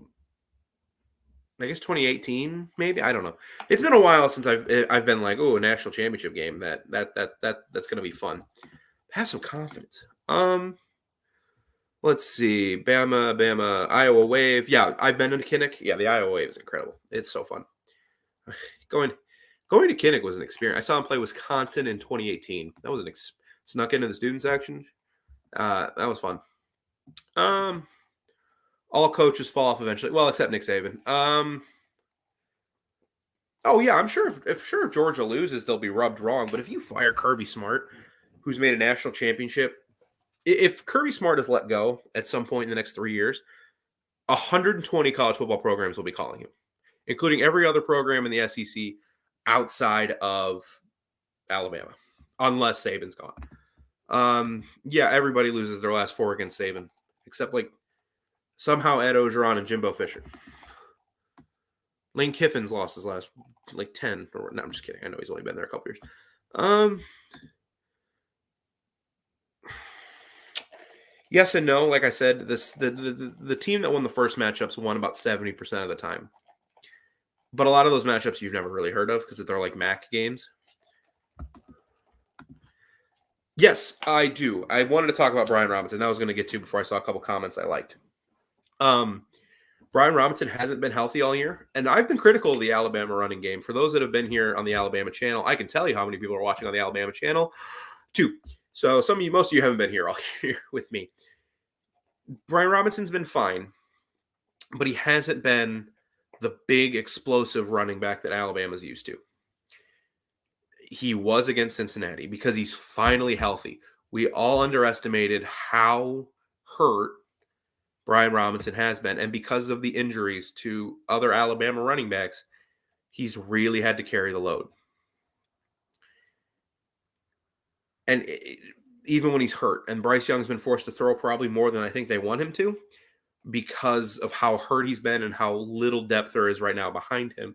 I guess 2018, maybe. I don't know. It's been a while since I've been like, oh, a national championship game. That's going to be fun. Have some confidence. Let's see. Bama, Iowa Wave. Yeah, I've been to Kinnick. Yeah, the Iowa Wave is incredible. It's so fun. Going to Kinnick was an experience. I saw him play Wisconsin in 2018. That was snuck into the student section. That was fun. All coaches fall off eventually. Well, except Nick Saban. Oh yeah, I'm sure if Georgia loses, they'll be rubbed wrong. But if you fire Kirby Smart, who's made a national championship, if Kirby Smart is let go at some point in the next 3 years, 120 college football programs will be calling him, including every other program in the SEC outside of Alabama, unless Saban's gone. Yeah, everybody loses their last 4 against Saban, except like somehow Ed Ogeron and Jimbo Fisher. Lane Kiffin's lost his last like 10. Or no, I'm just kidding. I know he's only been there a couple years. Yes and no. Like I said, the team that won the first matchups won about 70% of the time. But a lot of those matchups you've never really heard of because they're like MAC games. Yes, I do. I wanted to talk about Brian Robinson. That was going to get to before I saw a couple comments I liked. Brian Robinson hasn't been healthy all year, and I've been critical of the Alabama running game. For those that have been here on the Alabama channel, I can tell you how many people are watching on the Alabama channel. 2. So most of you haven't been here all year with me. Brian Robinson's been fine, but he hasn't been the big explosive running back that Alabama's used to. He was against Cincinnati because he's finally healthy. We all underestimated how hurt Brian Robinson has been. And because of the injuries to other Alabama running backs, he's really had to carry the load. And even when he's hurt, and Bryce Young's been forced to throw probably more than I think they want him to because of how hurt he's been and how little depth there is right now behind him.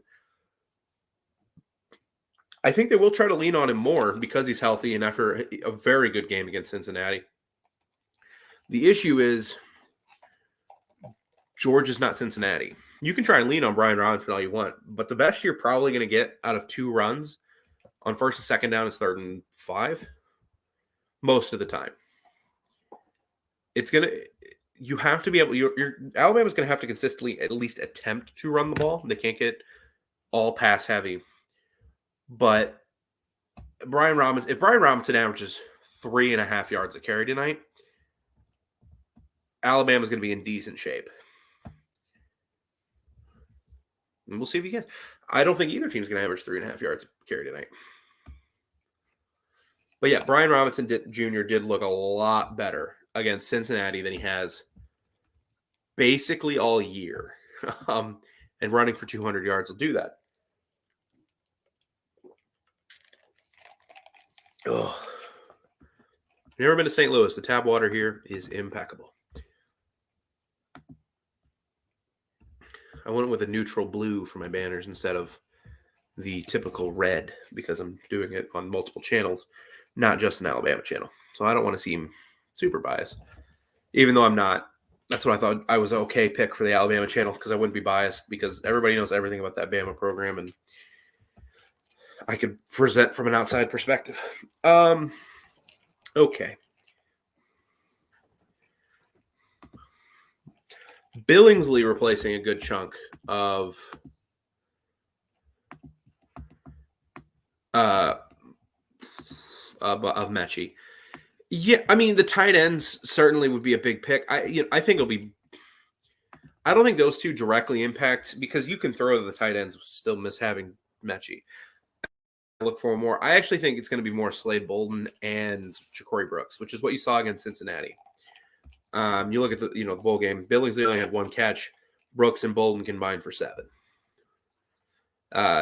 I think they will try to lean on him more because he's healthy and after a very good game against Cincinnati. The issue is Georgia's not Cincinnati. You can try and lean on Brian Robinson all you want, but the best you're probably going to get out of 2 runs on first and second down is 3rd and 5 most of the time. It's going to – you have to be able – Alabama's going to have to consistently at least attempt to run the ball. They can't get all pass heavy. But if Brian Robinson averages 3.5 yards a carry tonight, Alabama's going to be in decent shape. And we'll see if he gets. I don't think either team's going to average 3.5 yards a carry tonight. But yeah, Brian Robinson Jr. did look a lot better against Cincinnati than he has basically all year. And running for 200 yards will do that. Oh, never been to St. Louis. The tap water here is impeccable. I went with a neutral blue for my banners instead of the typical red because I'm doing it on multiple channels, not just an Alabama channel. So I don't want to seem super biased, even though I'm not. That's what I thought I was an okay pick for the Alabama channel because I wouldn't be biased because everybody knows everything about that Bama program and I could present from an outside perspective. Okay. Billingsley replacing a good chunk of Mechie. Yeah, I mean the tight ends certainly would be a big pick. I think it'll be. I don't think those two directly impact because you can throw the tight ends still miss having Mechie. Look for more. I actually think it's going to be more Slade Bolden and Ja'Cory Brooks, which is what you saw against Cincinnati. You look at the bowl game. Billingsley only had 1 catch. Brooks and Bolden combined for 7.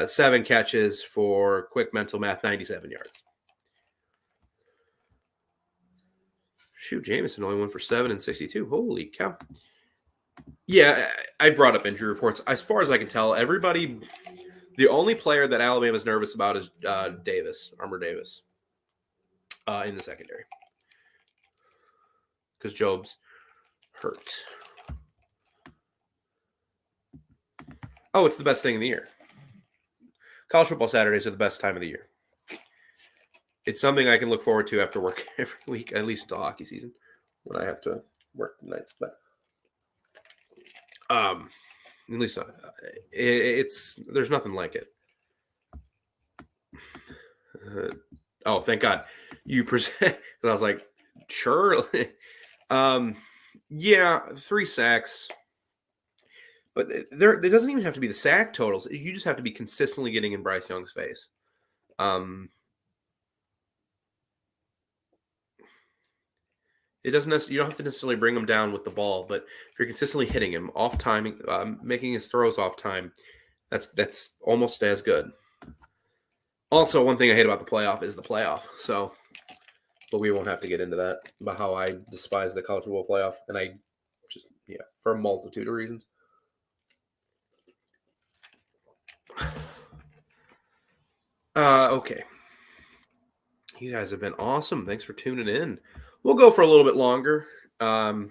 7 catches for quick mental math, 97 yards. Shoot, Jameson only went for 7 and 62. Holy cow. Yeah, I brought up injury reports. As far as I can tell, everybody, the only player that Alabama's nervous about is Armour Davis, in the secondary. Because Job's hurt. Oh, it's the best thing in the year. College football Saturdays are the best time of the year. It's something I can look forward to after work every week, at least until hockey season, when I have to work nights. But at least there's nothing like it. Oh, thank God you present. I was like, sure. Yeah, 3 sacks. But it doesn't even have to be the sack totals. You just have to be consistently getting in Bryce Young's face. It doesn't you don't have to necessarily bring him down with the ball, but if you're consistently hitting him off timing, making his throws off time, that's almost as good. Also, one thing I hate about the playoff is the playoff. So, but we won't have to get into that about how I despise the college football playoff, and I just for a multitude of reasons. Okay. You guys have been awesome. Thanks for tuning in. We'll go for a little bit longer. For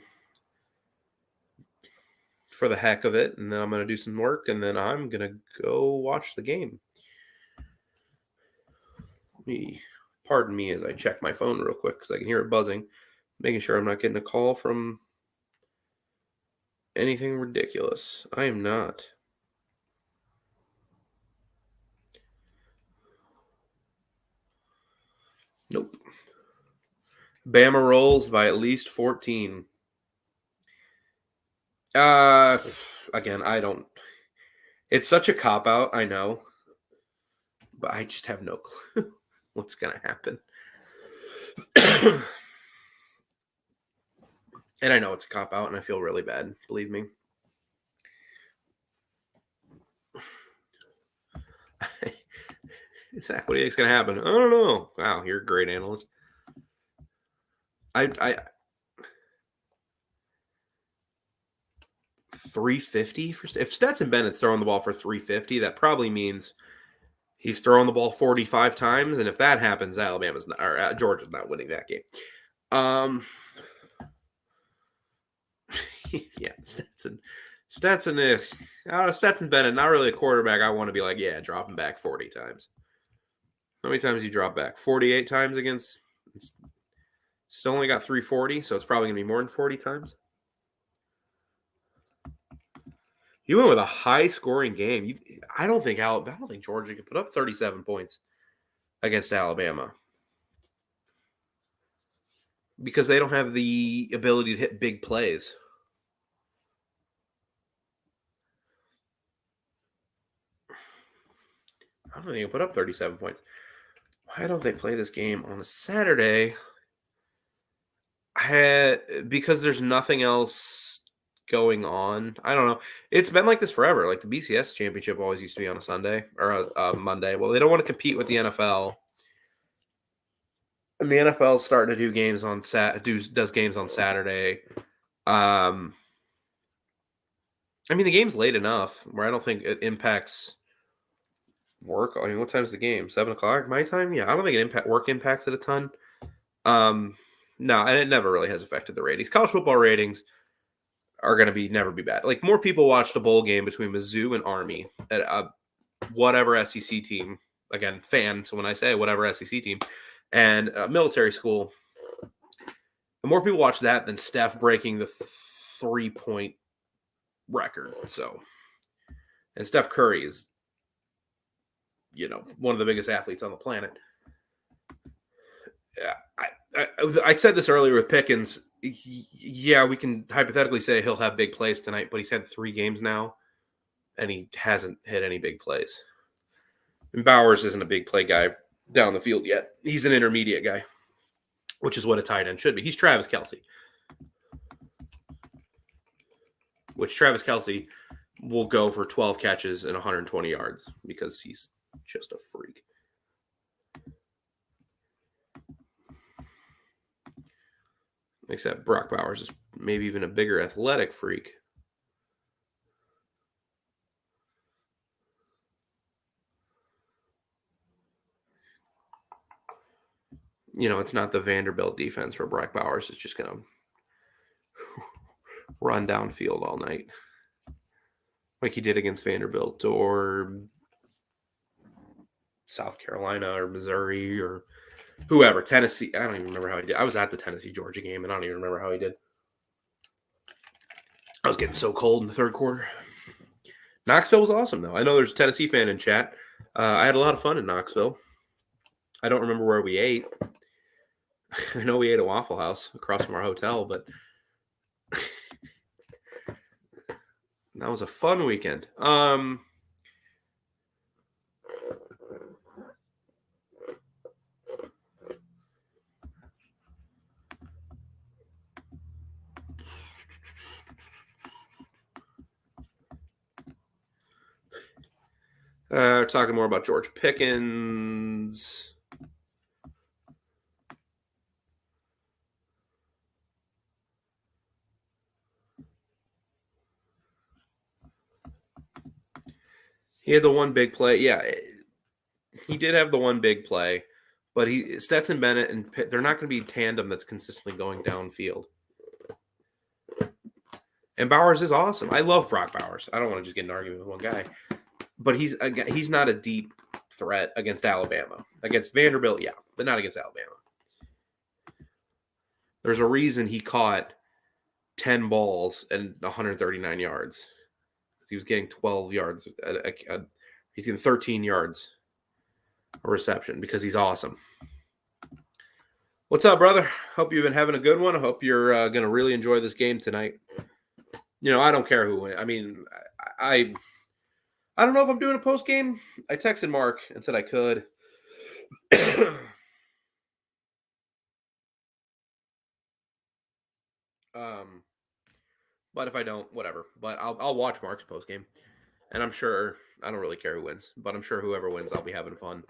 the heck of it, and then I'm going to do some work, and then I'm going to go watch the game. Pardon me as I check my phone real quick because I can hear it buzzing, making sure I'm not getting a call from anything ridiculous. I am not. Nope. Bama rolls by at least 14. Again, I don't. It's such a cop out, I know, but I just have no clue what's gonna happen. And I know it's a cop out, and I feel really bad. Believe me. Zach, what do you think's gonna happen? I don't know. Wow, you're a great analyst. I 350 for if Stetson Bennett's throwing the ball for 350, that probably means he's throwing the ball 45 times, and if that happens, Alabama's not, or Georgia's not winning that game. Yeah, Stetson Bennett, not really a quarterback. I want to be like, yeah, drop him back 40 times. How many times you drop back? 48 times against. Still only got 340, so it's probably gonna be more than 40 times. You went with a high-scoring game. I don't think Georgia can put up 37 points against Alabama because they don't have the ability to hit big plays. I don't think they can put up 37 points. Why don't they play this game on a Saturday? Because there's nothing else going on. I don't know. It's been like this forever. Like the BCS championship always used to be on a Sunday or a Monday. Well, they don't want to compete with the NFL. And the NFL is starting to do games on does games on Saturday. I mean, the game's late enough where I don't think it impacts work. I mean, what time's the game? 7:00 my time? Yeah, I don't think work impacts it a ton. No, and it never really has affected the ratings. College football ratings are going to never be bad. Like more people watched a bowl game between Mizzou and Army at whatever SEC team. Again, fans when I say whatever SEC team, and military school. More people watch that than Steph breaking the 3-point record. So, and Steph Curry is, one of the biggest athletes on the planet. I said this earlier with Pickens. Yeah, we can hypothetically say he'll have big plays tonight, but he's had 3 games now, and he hasn't hit any big plays. And Bowers isn't a big play guy down the field yet. He's an intermediate guy, which is what a tight end should be. He's Travis Kelce, which Travis Kelce will go for 12 catches and 120 yards because he's just a freak. Except Brock Bowers is maybe even a bigger athletic freak. It's not the Vanderbilt defense where Brock Bowers is just going to run downfield all night like he did against Vanderbilt or South Carolina or Missouri or whoever. Tennessee. I don't even remember how he did. I was at the Tennessee-Georgia game, and I don't even remember how he did. I was getting so cold in the third quarter. Knoxville was awesome, though. I know there's a Tennessee fan in chat. I had a lot of fun in Knoxville. I don't remember where we ate. I know we ate at Waffle House across from our hotel, but that was a fun weekend. Talking more about George Pickens. He had the one big play. Yeah, he did have the one big play, but Stetson Bennett and Pitt, they're not going to be tandem that's consistently going downfield. And Bowers is awesome. I love Brock Bowers. I don't want to just get in an argument with one guy, but he's not a deep threat against Alabama. Against Vanderbilt, yeah, but not against Alabama. There's a reason he caught 10 balls and 139 yards. He was getting 12 yards. He's getting 13 yards a reception because he's awesome. What's up, brother? Hope you've been having a good one. I hope you're going to really enjoy this game tonight. I don't care who wins. I mean, I don't know if I'm doing a post game. I texted Mark and said I could. But if I don't, whatever. But I'll watch Mark's post game, and I'm sure I don't really care who wins, but I'm sure whoever wins, I'll be having fun.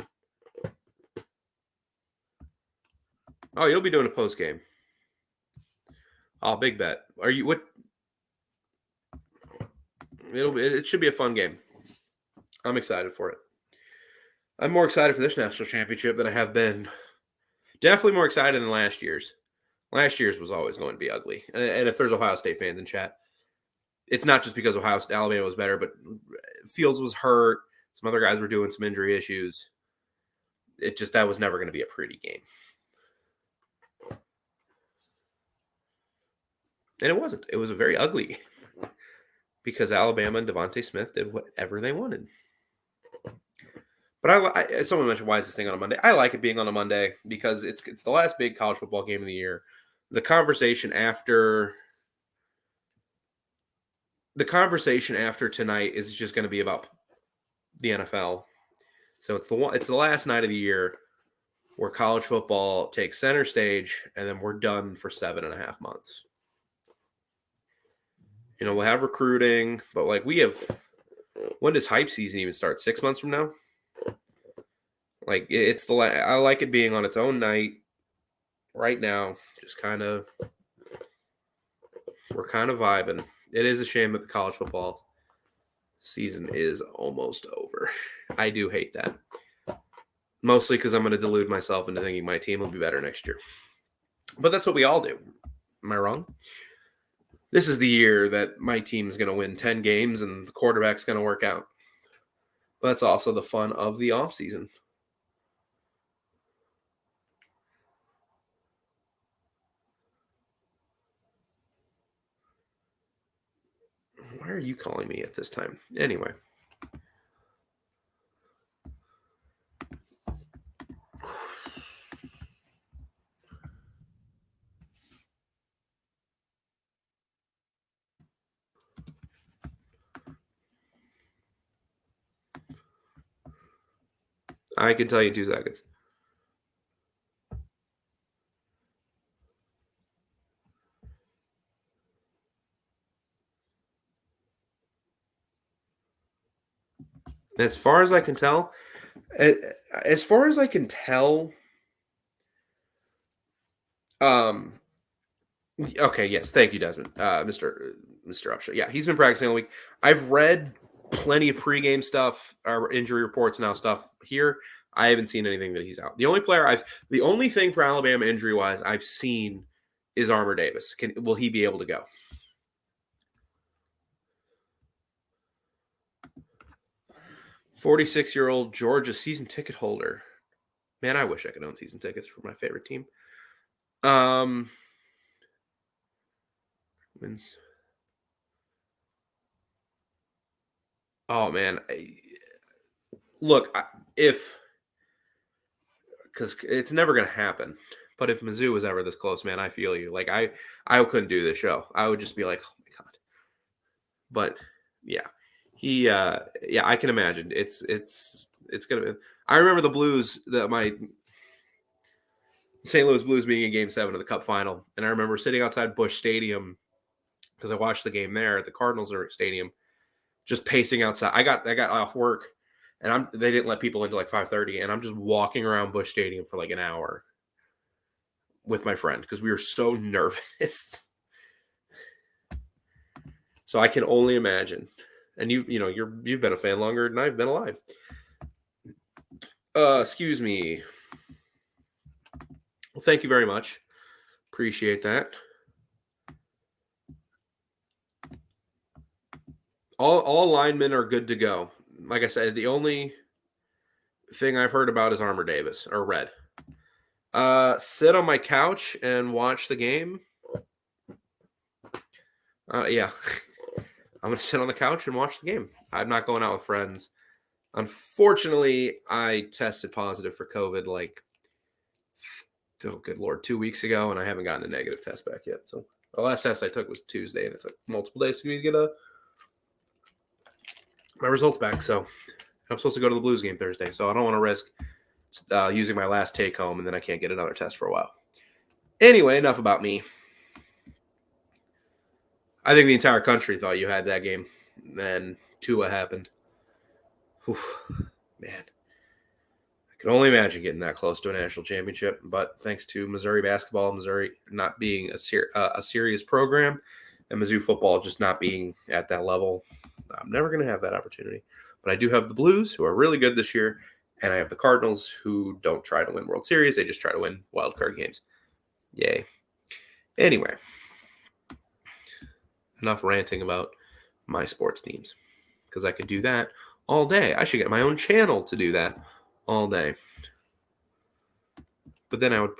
Oh, you'll be doing a post game. Oh, big bet. Are you what? It should be a fun game. I'm excited for it. I'm more excited for this national championship than I have been. Definitely more excited than last year's. Last year's was always going to be ugly. And if there's Ohio State fans in chat, it's not just because Alabama was better, but Fields was hurt. Some other guys were doing some injury issues. That was never going to be a pretty game. And it wasn't. It was a very ugly game because Alabama and Devontae Smith did whatever they wanted. But someone mentioned, why is this thing on a Monday? I like it being on a Monday because it's the last big college football game of the year. The conversation after tonight is just going to be about the NFL. So it's the last night of the year where college football takes center stage, and then we're done for 7.5 months. We'll have recruiting, but when does hype season even start? 6 months from now? I like it being on its own night right now. We're kind of vibing. It is a shame that the college football season is almost over. I do hate that. Mostly because I'm going to delude myself into thinking my team will be better next year. But that's what we all do. Am I wrong? This is the year that my team is going to win 10 games and the quarterback's going to work out. But that's also the fun of the offseason. Why are you calling me at this time? Anyway. I can tell you in 2 seconds. As far as I can tell, okay, yes, thank you, Desmond, Mr. Upshur. Yeah, he's been practicing all week. I've read plenty of pregame stuff, or injury reports now stuff here. I haven't seen anything that he's out. The only thing for Alabama injury wise I've seen is Armour Davis. Will he be able to go? 46-year-old Georgia season ticket holder. Man, I wish I could own season tickets for my favorite team. Wins. Oh man, because it's never going to happen. But if Mizzou was ever this close, man, I feel you. I couldn't do this show. I would just be like, oh my god. But yeah, I can imagine. It's gonna. I remember the Blues, my St. Louis Blues being in Game 7 of the Cup Final, and I remember sitting outside Busch Stadium because I watched the game there at the Cardinals Stadium, just pacing outside. I got off work and they didn't let people into like 5:30, and I'm just walking around Busch Stadium for like an hour with my friend because we were so nervous. So I can only imagine. And you've been a fan longer than I've been alive. Excuse me. Well, thank you very much. Appreciate that. All linemen are good to go. Like I said, the only thing I've heard about is Armor Davis or Red. Sit on my couch and watch the game. Yeah. I'm gonna sit on the couch and watch the game. I'm not going out with friends. Unfortunately, I tested positive for COVID like, oh good lord, 2 weeks ago, and I haven't gotten a negative test back yet. So the last test I took was Tuesday, and it took multiple days for me to get my results back. So I'm supposed to go to the Blues game Thursday, so I don't want to risk using my last take home, and then I can't get another test for a while. Anyway, enough about me. I think the entire country thought you had that game. Then Tua happened. Whew, man. I can only imagine getting that close to a national championship. But thanks to Missouri basketball, Missouri not being a serious program, and Mizzou football just not being at that level, I'm never going to have that opportunity. But I do have the Blues, who are really good this year, and I have the Cardinals, who don't try to win World Series. They just try to win wild card games. Yay. Anyway, enough ranting about my sports teams, because I could do that all day. I should get my own channel to do that all day. But then I would.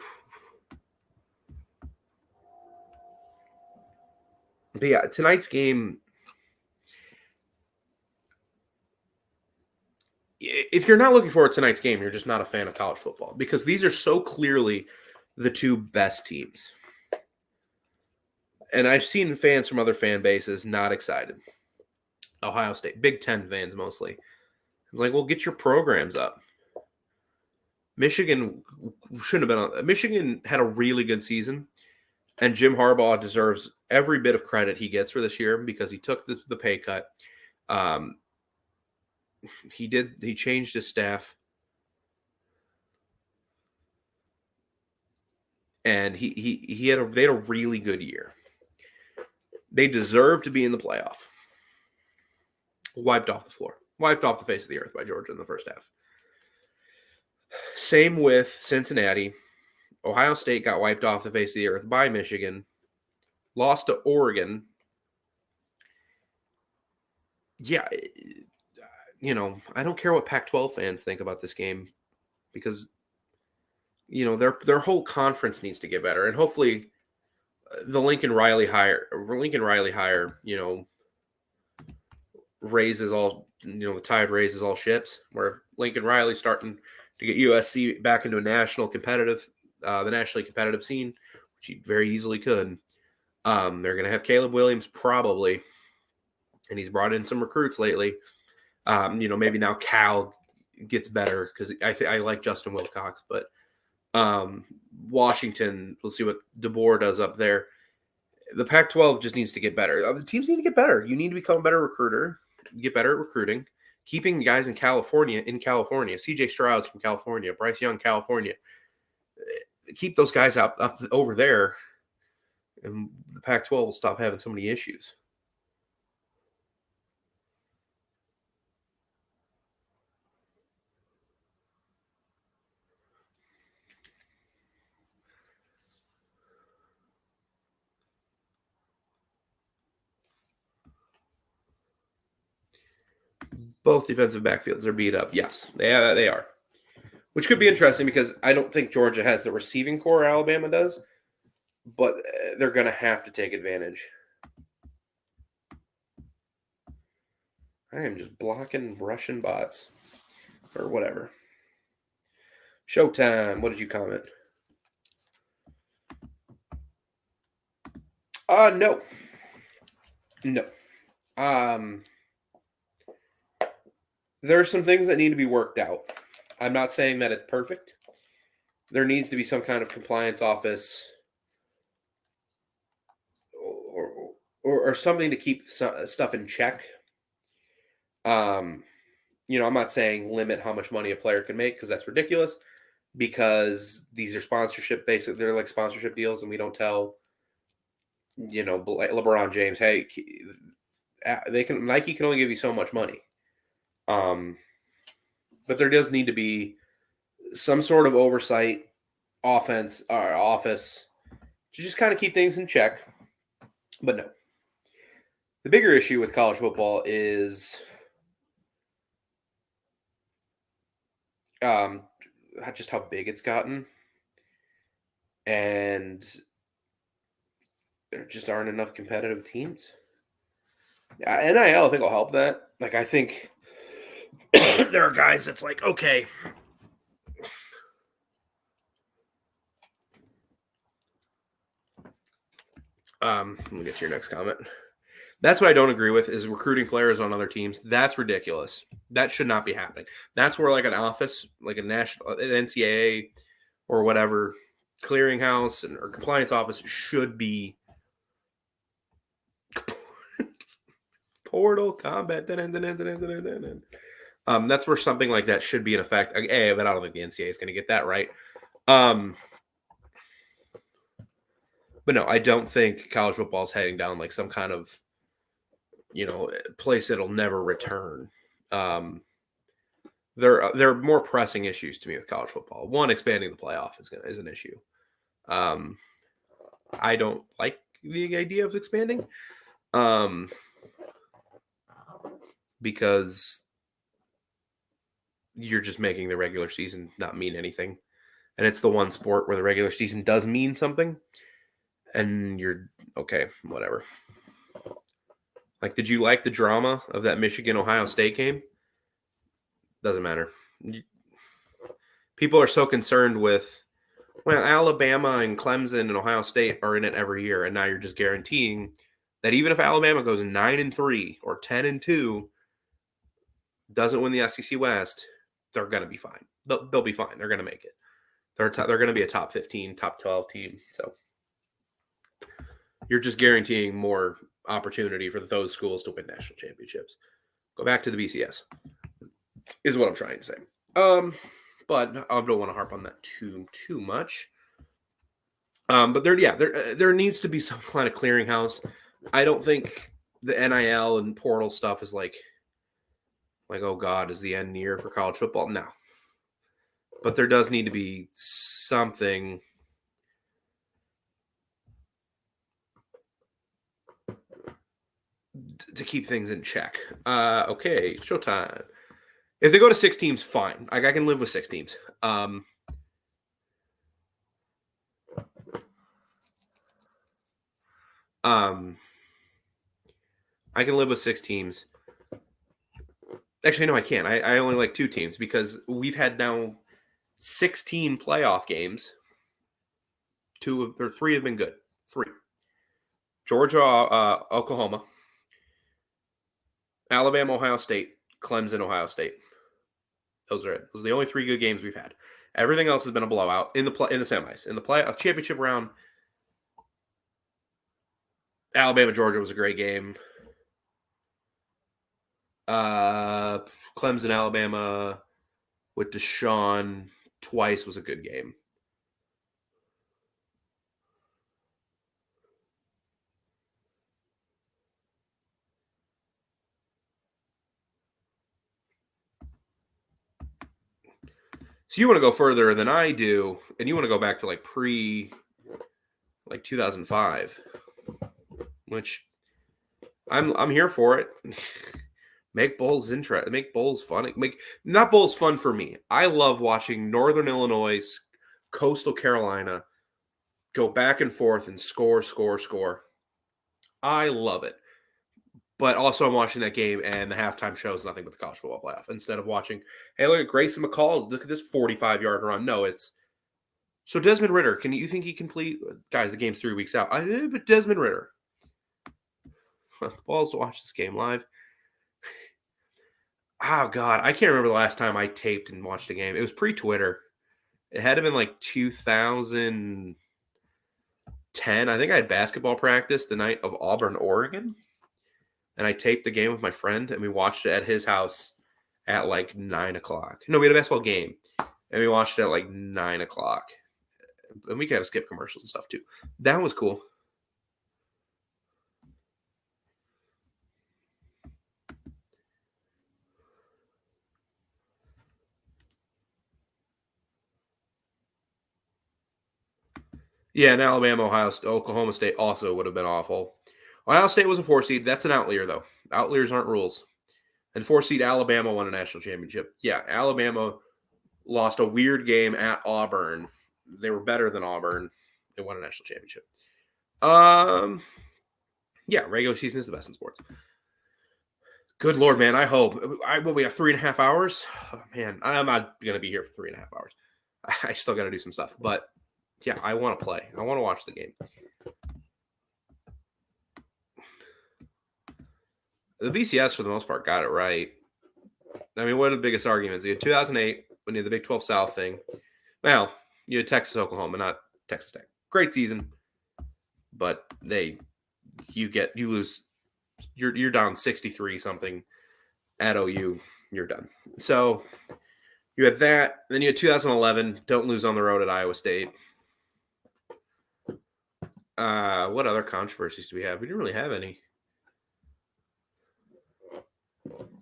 But yeah, tonight's game. If you're not looking forward to tonight's game, you're just not a fan of college football, because these are so clearly the two best teams. And I've seen fans from other fan bases not excited. Ohio State, Big Ten fans mostly. It's like, well, get your programs up. Michigan shouldn't have been on. Michigan had a really good season, and Jim Harbaugh deserves every bit of credit he gets for this year because he took the pay cut. He changed his staff, and they had a really good year. They deserve to be in the playoff. Wiped off the floor, wiped off the face of the earth by Georgia in the first half. Same with Cincinnati. Ohio State got wiped off the face of the earth by Michigan. Lost to Oregon. Yeah, I don't care what Pac-12 fans think about this game, because their whole conference needs to get better, and hopefully the Lincoln Riley hire raises all the tide raises all ships. Where if Lincoln Riley's starting to get USC back into the nationally competitive scene, which he very easily could. They're going to have Caleb Williams probably, and he's brought in some recruits lately. Maybe now Cal gets better because I like Justin Wilcox, but Washington, we'll see what DeBoer does up there. The Pac-12 just needs to get better. The teams need to get better. You need to become a better recruiter, get better at recruiting, keeping guys in California. CJ Stroud's from California, Bryce Young, California. Keep those guys up over there, and the Pac-12 will stop having so many issues. Both defensive backfields are beat up. Yes, they are. Which could be interesting because I don't think Georgia has the receiving core Alabama does, but they're going to have to take advantage. I am just blocking Russian bots or whatever. Showtime. What did you comment? No. There are some things that need to be worked out. I'm not saying that it's perfect. There needs to be some kind of compliance office or something to keep stuff in check. I'm not saying limit how much money a player can make because that's ridiculous. Because these are sponsorship basically, they're like sponsorship deals, and we don't tell LeBron James, hey, Nike can only give you so much money. But there does need to be some sort of oversight, offense or office to just kind of keep things in check. But no, the bigger issue with college football is um, just how big it's gotten, and there just aren't enough competitive teams. NIL, I think, will help that. Like, I think there are guys that's like, okay. Let me get to your next comment. That's what I don't agree with is recruiting players on other teams. That's ridiculous. That should not be happening. That's where like an office, like a national, an NCAA or whatever clearinghouse or compliance office should be. Portal combat. That's where something like that should be in effect. But I don't think the NCAA is going to get that right. But no, I don't think college football is heading down like some kind of place that'll never return. There are more pressing issues to me with college football. One, expanding the playoff is an issue. I don't like the idea of expanding, because you're just making the regular season not mean anything, and it's the one sport where the regular season does mean something. And you're okay, whatever. Like, did you like the drama of that Michigan-Ohio State game? Doesn't matter. People are so concerned with, well, Alabama and Clemson and Ohio State are in it every year, and now you're just guaranteeing that even if Alabama goes 9-3 or 10-2, doesn't win the SEC West, they're going to be fine. They'll be fine. They're going to make it. They're going to be a top 15, top 12 team. So you're just guaranteeing more opportunity for those schools to win national championships. Go back to the BCS is what I'm trying to say. But I don't want to harp on that too much. But there needs to be some kind of clearinghouse. I don't think the NIL and portal stuff is like, oh God, is the end near for college football? No. But there does need to be something to keep things in check. Okay, showtime. If they go to 6 teams, fine. I can live with 6 teams. I can live with 6 teams. Actually, no, I can't. I only like 2 teams because we've had now 16 playoff games. 3 have been good. 3. Georgia, Oklahoma, Alabama, Ohio State, Clemson, Ohio State. Those are it. Those are the only 3 good games we've had. Everything else has been a blowout in the semis. In the playoff championship round, Alabama, Georgia was a great game. Clemson, Alabama with Deshaun twice was a good game. So you want to go further than I do, and you want to go back to like 2005, which I'm here for it. Make bowls interesting. Make bowls fun. Not bowls fun for me. I love watching Northern Illinois, Coastal Carolina go back and forth and score. I love it. But also I'm watching that game and the halftime show is nothing but the college football playoff. Instead of watching, hey, look at Grayson McCall. Look at this 45-yard run. No, it's so Desmond Ritter. You think he complete? Guys, the game's 3 weeks out. But Desmond Ritter. The balls to watch this game live. Oh, God. I can't remember the last time I taped and watched a game. It was pre-Twitter. It had to have been like 2010. I think I had basketball practice the night of Auburn, Oregon. And I taped the game with my friend, and we watched it at his house at like 9 o'clock. No, we had a basketball game, and we watched it at like 9 o'clock, and we kind of skip commercials and stuff too. That was cool. Yeah, and Alabama, Oklahoma State also would have been awful. Ohio State was a 4 seed. That's an outlier, though. Outliers aren't rules. And 4 seed Alabama won a national championship. Yeah, Alabama lost a weird game at Auburn. They were better than Auburn. They won a national championship. Yeah, regular season is the best in sports. Good Lord, man. I hope. We have 3.5 hours? Oh, man, I'm not going to be here for 3.5 hours. I still got to do some stuff. But yeah, I want to play. I want to watch the game. The BCS, for the most part, got it right. I mean, what are the biggest arguments? You had 2008 when you had the Big 12 South thing. Well, you had Texas, Oklahoma, not Texas Tech. Great season, but you lose. You're down 63 something at OU. You're done. So you had that. Then you had 2011. Don't lose on the road at Iowa State. What other controversies do we have? We didn't really have any.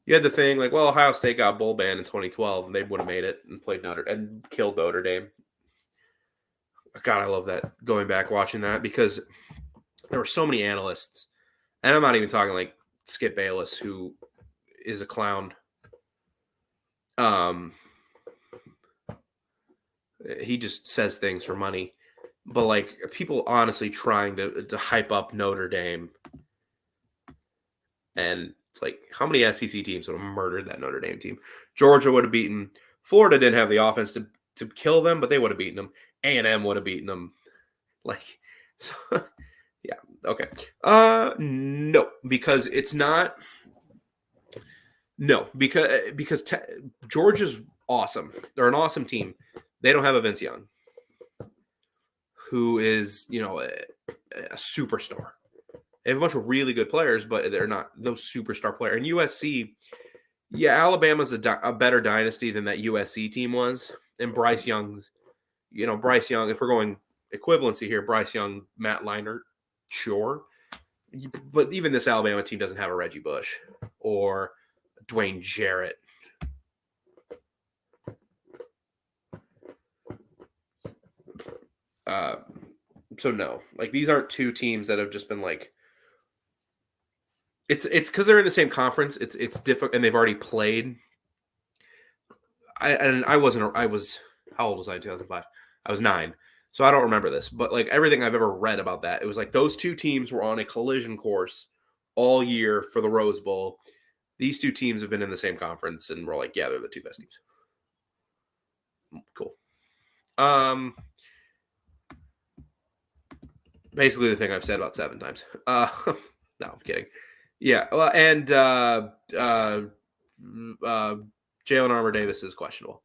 You had the thing like, well, Ohio State got bowl banned in 2012, and they would have made it and played and killed Notre Dame. God, I love that. Going back watching that because there were so many analysts, and I'm not even talking like Skip Bayless, who is a clown. He just says things for money, but like people honestly trying to hype up Notre Dame, and it's like how many SEC teams would have murdered that Notre Dame team? Georgia would have beaten. Florida didn't have the offense to kill them, but they would have beaten them. A&M would have beaten them. Like, so, yeah, okay. No, because it's not. No, because Georgia's awesome. They're an awesome team. They don't have a Vince Young, who is a superstar. They have a bunch of really good players, but they're not those superstar players. And USC, yeah, Alabama's a better dynasty than that USC team was. And Bryce Young's, Bryce Young, if we're going equivalency here, Bryce Young, Matt Leinart, sure. But even this Alabama team doesn't have a Reggie Bush or Dwayne Jarrett. So no, like these aren't two teams that have just been like. It's because they're in the same conference. It's different, and they've already played. I was how old was I in 2005? I was 9, so I don't remember this. But like everything I've ever read about that, it was like those two teams were on a collision course all year for the Rose Bowl. These two teams have been in the same conference, and we're like, yeah, they're the two best teams. Cool. Basically the thing I've said about 7 times. No, I'm kidding. Yeah, well, and Jalen Armour Davis is questionable.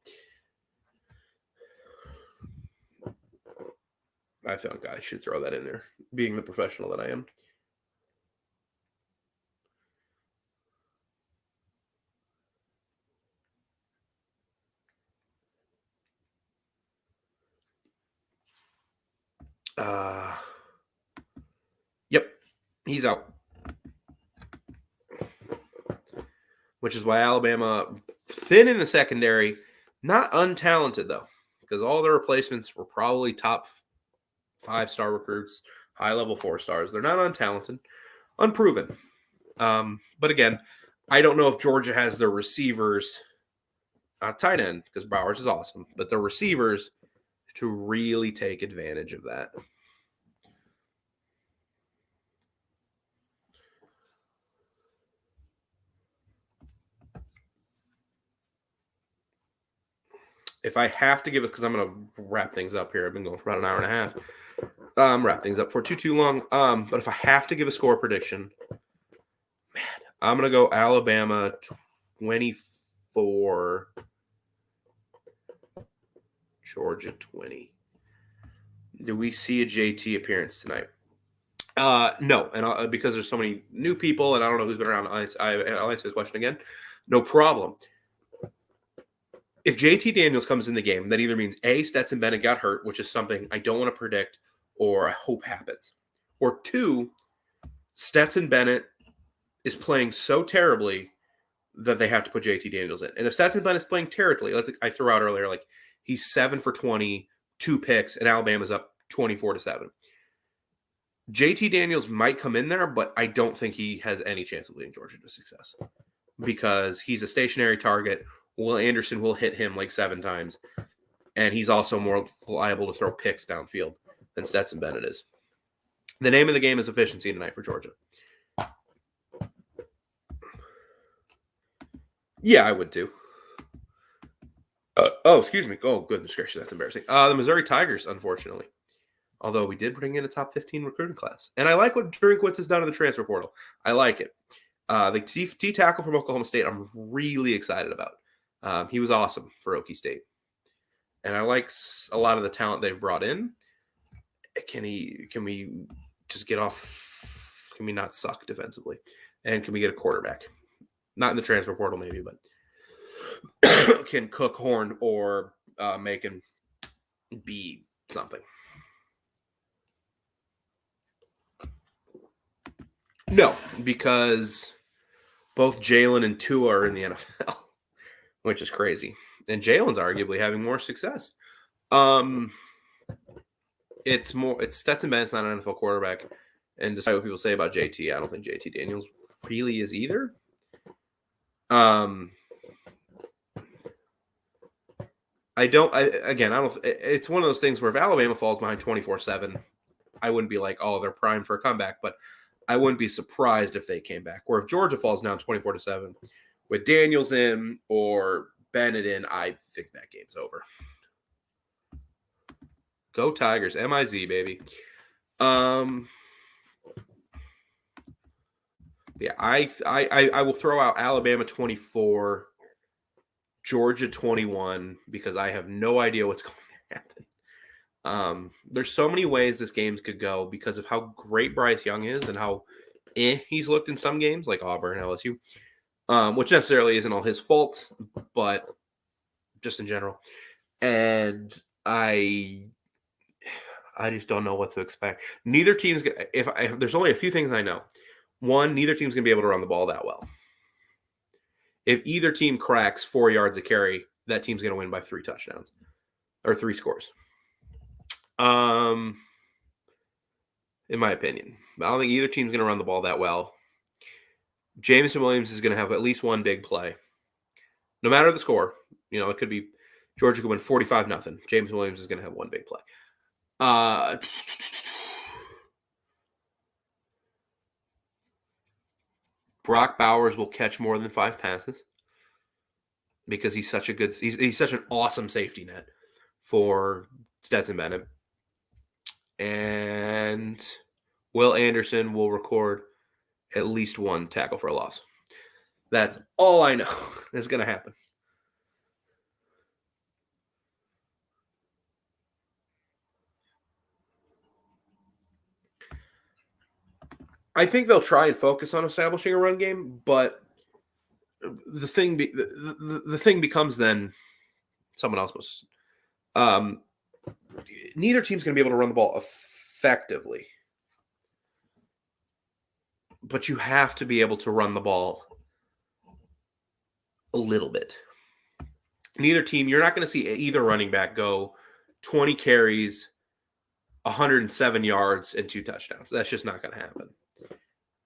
I think I should throw that in there, being the professional that I am. Yep, he's out. Which is why Alabama, thin in the secondary, not untalented though, because all their replacements were probably top 5-star recruits, high-level 4 stars. They're not untalented, unproven. But again, I don't know if Georgia has their receivers, not tight end, because Bowers is awesome, but the receivers to really take advantage of that. If I have to give it, because I'm going to wrap things up here. I've been going for about an hour and a half. Wrap things up for too long. But if I have to give a score prediction, man, I'm going to go Alabama 24, Georgia 20. Do we see a JT appearance tonight? No, and because there's so many new people, and I don't know who's been around, I'll answer this question again. No problem. If JT Daniels comes in the game, that either means A, Stetson Bennett got hurt, which is something I don't want to predict or I hope happens, or two, Stetson Bennett is playing so terribly that they have to put JT Daniels in. And if Stetson Bennett's playing terribly, like I threw out earlier, like he's 7 for 20, 2 picks, and Alabama's up 24-7. JT Daniels might come in there, but I don't think he has any chance of leading Georgia to success because he's a stationary target. Will Anderson will hit him like 7 times, and he's also more liable to throw picks downfield than Stetson Bennett is. The name of the game is efficiency tonight for Georgia. Yeah, I would too. Excuse me. Oh, goodness gracious, that's embarrassing. The Missouri Tigers, unfortunately. Although we did bring in a top 15 recruiting class. And I like what Drinkwitz has done in the transfer portal. I like it. The T tackle from Oklahoma State, I'm really excited about. He was awesome for Okie State. And I like a lot of the talent they've brought in. Can we just get off? Can we not suck defensively? And can we get a quarterback? Not in the transfer portal, maybe, but can Cook Horn or Macon be something? No, because both Jalen and Tua are in the NFL, which is crazy. And Jalen's arguably having more success. It's Stetson Bennett's not an NFL quarterback. And despite what people say about JT, I don't think JT Daniels really is either. It's one of those things where if Alabama falls behind 24-7, I wouldn't be like, oh, they're primed for a comeback, but I wouldn't be surprised if they came back. Or if Georgia falls down 24-7 with Daniels in or Bennett in, I think that game's over. Go Tigers, MIZ, baby. Yeah, I will throw out Alabama 24, Georgia 21 because I have no idea what's going to happen. There's so many ways this game could go because of how great Bryce Young is and how he's looked in some games like Auburn, LSU, which necessarily isn't all his fault, but just in general. And I just don't know what to expect. Neither team's gonna, if there's only a few things I know. One, neither team's gonna be able to run the ball that well. If either team cracks 4 yards a carry, that team's gonna win by 3 touchdowns or 3 scores. In my opinion, I don't think either team's gonna run the ball that well. Jameson Williams is gonna have at least one big play, no matter the score. You know, it could be Georgia could win 45-0. Jameson Williams is gonna have one big play. Brock Bowers will catch more than 5 passes because he's such an awesome safety net for Stetson Bennett. And Will Anderson will record at least 1 tackle for a loss. That's all I know is going to happen. I think they'll try and focus on establishing a run game, but the thing becomes then someone else must. Neither team's going to be able to run the ball effectively, but you have to be able to run the ball a little bit. Neither team, you're not going to see either running back go 20 carries, 107 yards, and 2 touchdowns. That's just not going to happen.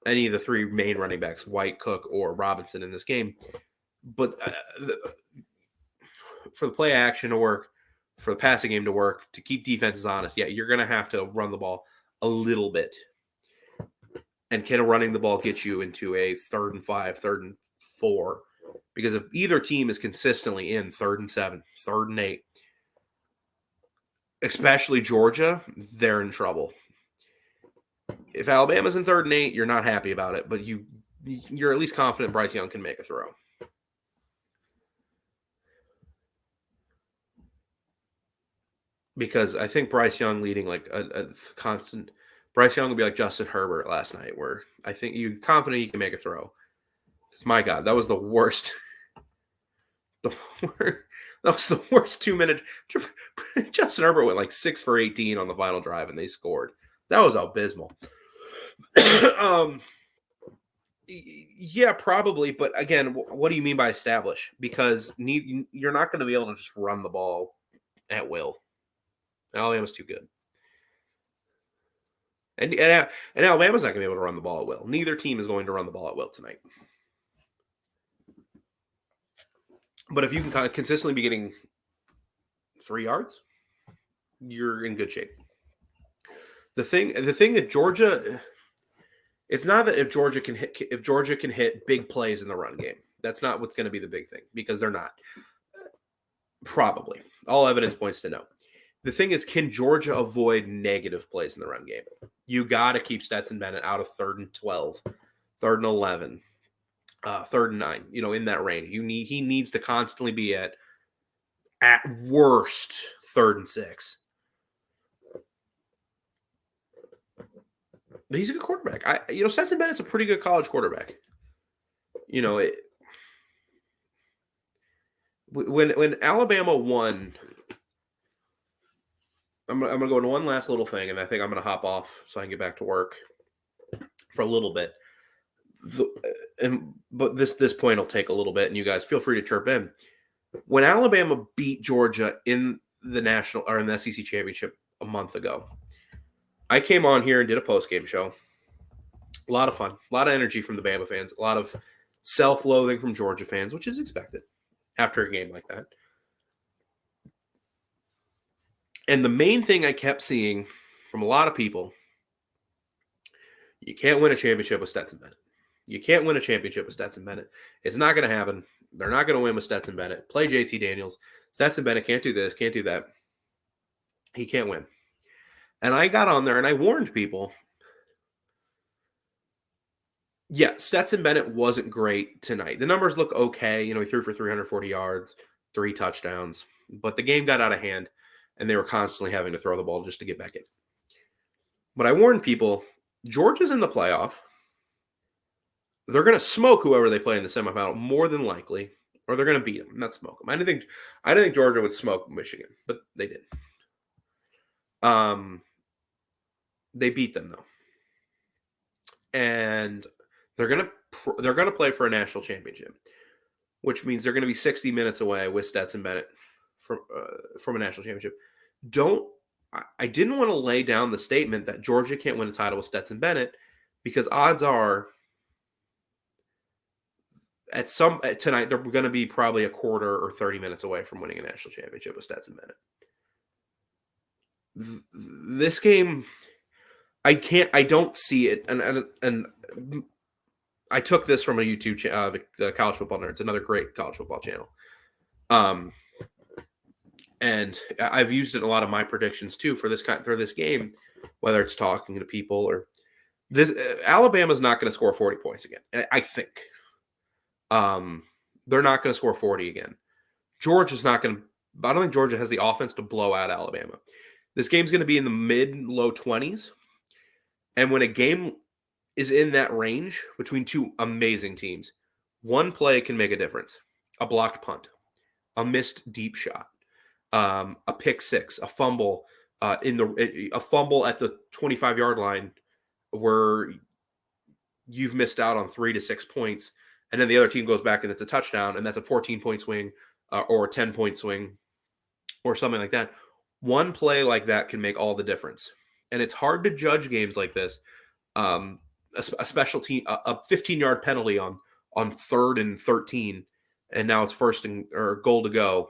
Any of the 3 main running backs, White, Cook, or Robinson in this game. But for the play action to work, for the passing game to work, to keep defenses honest, yeah, you're going to have to run the ball a little bit. And can running the ball get you into a 3rd and 5, 3rd and 4? Because if either team is consistently in 3rd and 7, 3rd and 8, especially Georgia, they're in trouble. If Alabama's in 3rd and 8, you're not happy about it, but you're at least confident Bryce Young can make a throw. Because I think Bryce Young leading like a constant – Bryce Young will be like Justin Herbert last night where I think you're confident he can make a throw. Because, my God, that was the worst That was the worst 2 minute. Justin Herbert went like 6 for 18 on the final drive, and they scored. That was abysmal. um, yeah, probably. But again, what do you mean by establish? Because you're not going to be able to just run the ball at will. Alabama's too good. And Alabama's not going to be able to run the ball at will. Neither team is going to run the ball at will tonight. But if you can kind of consistently be getting 3 yards, you're in good shape. The thing that Georgia, it's not that if Georgia can hit big plays in the run game. That's not what's going to be the big thing, because they're not. Probably. All evidence points to no. The thing is, can Georgia avoid negative plays in the run game? You got to keep Stetson Bennett out of 3rd and 12, 3rd and 11, 3rd and 9, in that range. He needs to constantly be at worst 3rd and 6. But he's a good quarterback. Stetson Bennett's a pretty good college quarterback. When Alabama won, I'm gonna go into one last little thing, and I think I'm gonna hop off so I can get back to work for a little bit. But this point will take a little bit, and you guys feel free to chirp in. When Alabama beat Georgia in the national or in the SEC championship a month ago, I came on here and did a post-game show. A lot of fun, a lot of energy from the Bama fans, a lot of self-loathing from Georgia fans, which is expected after a game like that. And the main thing I kept seeing from a lot of people, you can't win a championship with Stetson Bennett. You can't win a championship with Stetson Bennett. It's not going to happen. They're not going to win with Stetson Bennett. Play JT Daniels. Stetson Bennett can't do this, can't do that. He can't win. And I got on there and I warned people. Yeah, Stetson Bennett wasn't great tonight. The numbers look okay. He threw for 340 yards, 3 touchdowns. But the game got out of hand, and they were constantly having to throw the ball just to get back in. But I warned people, Georgia's in the playoff. They're going to smoke whoever they play in the semifinal, more than likely, or they're going to beat them, not smoke them. I didn't think Georgia would smoke Michigan, but they did. They beat them though, and they're going to play for a national championship, which means they're going to be 60 minutes away with Stetson Bennett from a national championship. I didn't want to lay down the statement that Georgia can't win a title with Stetson Bennett, because odds are tonight they're going to be probably a quarter or 30 minutes away from winning a national championship with Stetson Bennett. This game, I don't see it, and I took this from a YouTube channel, the College Football Nerds, another great college football channel. And I've used it in a lot of my predictions too for this game, whether it's talking to people or this. Alabama's not going to score 40 points again, I think. They're not going to score 40 again. Georgia's not going to. I don't think Georgia has the offense to blow out Alabama. This game's going to be in the mid-low 20s. And when a game is in that range between two amazing teams, one play can make a difference. A blocked punt, a missed deep shot, a pick six, a fumble a fumble at the 25-yard line where you've missed out on 3 to 6 points, and then the other team goes back and it's a touchdown, and that's a 14-point swing or a 10-point swing or something like that. One play like that can make all the difference. And it's hard to judge games like this. A special team, a 15-yard penalty on 3rd and 13, and now it's goal to go.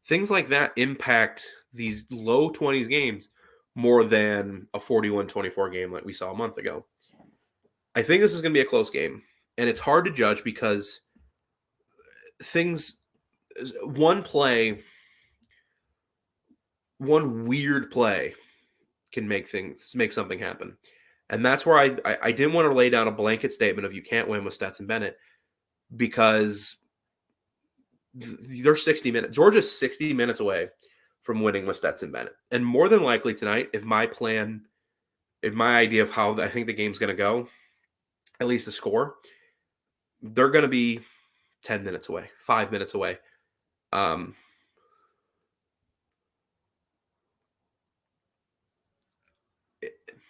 Things like that impact these low 20s games more than a 41-24 game like we saw a month ago. I think this is going to be a close game, and it's hard to judge because one weird play can make something happen. And that's where I didn't want to lay down a blanket statement of you can't win with Stetson Bennett, because they're 60 minutes. Georgia's 60 minutes away from winning with Stetson Bennett. And more than likely tonight, if my idea of how I think the game's going to go, at least the score, they're going to be 10 minutes away, 5 minutes away. Um,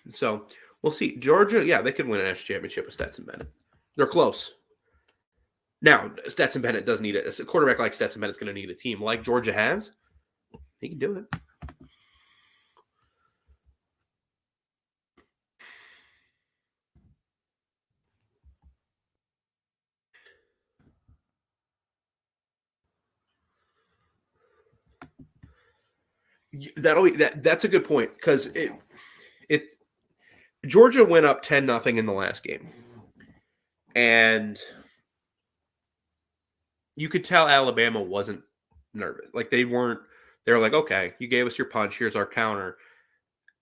so we'll see. Georgia, yeah, they could win a national championship with Stetson Bennett. They're close. Now, Stetson Bennett does need a quarterback like Stetson Bennett's going to need a team like Georgia has. He can do it. That's a good point because it Georgia went up 10-0 in the last game, and you could tell Alabama wasn't nervous. Like they weren't. They were like, okay, you gave us your punch. Here's our counter.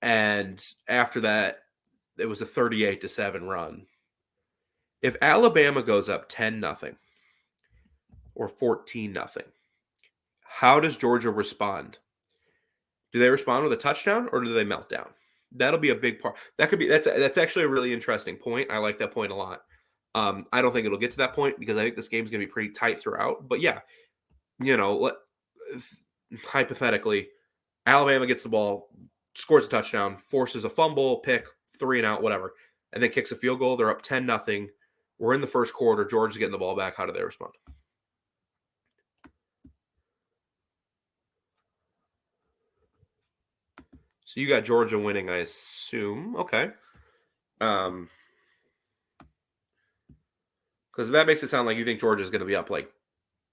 And after that, it was a 38-7 run. If Alabama goes up 10-0 or 14-0, how does Georgia respond? Do they respond with a touchdown or do they melt down? That'll be a big part. That's actually a really interesting point. I like that point a lot. I don't think it'll get to that point because I think this game's going to be pretty tight throughout. But yeah, hypothetically, Alabama gets the ball, scores a touchdown, forces a fumble, pick, 3-and-out, whatever, and then kicks a field goal. They're up 10-0. We're in the first quarter. Georgia's getting the ball back. How do they respond? So you got Georgia winning, I assume. Okay. Because that makes it sound like you think Georgia's going to be up like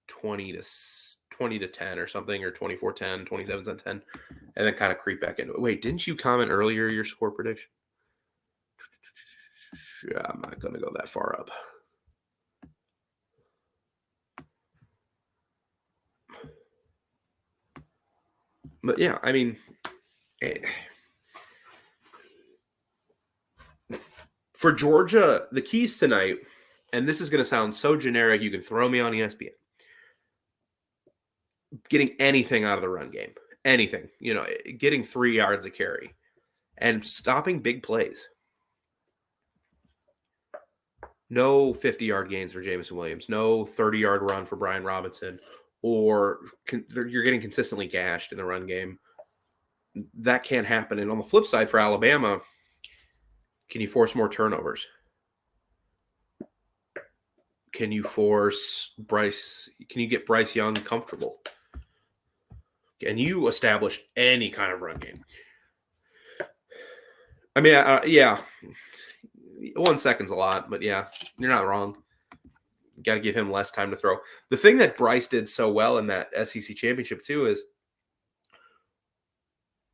20-10 or something, or 24-10, 27-10, and then kind of creep back into it. Wait, didn't you comment earlier your score prediction? Yeah, I'm not going to go that far up. But yeah, I mean, for Georgia, the keys tonight, and this is going to sound so generic, you can throw me on ESPN. Getting anything out of the run game, anything, getting 3 yards a carry and stopping big plays. No 50-yard gains for Jameson Williams, no 30-yard run for Brian Robinson, or you're getting consistently gashed in the run game. That can't happen. And on the flip side for Alabama, can you force more turnovers? Can you get Bryce Young comfortable? Can you establish any kind of run game? I mean, yeah, 1 second's a lot, but yeah, you're not wrong. Got to give him less time to throw. The thing that Bryce did so well in that SEC championship too is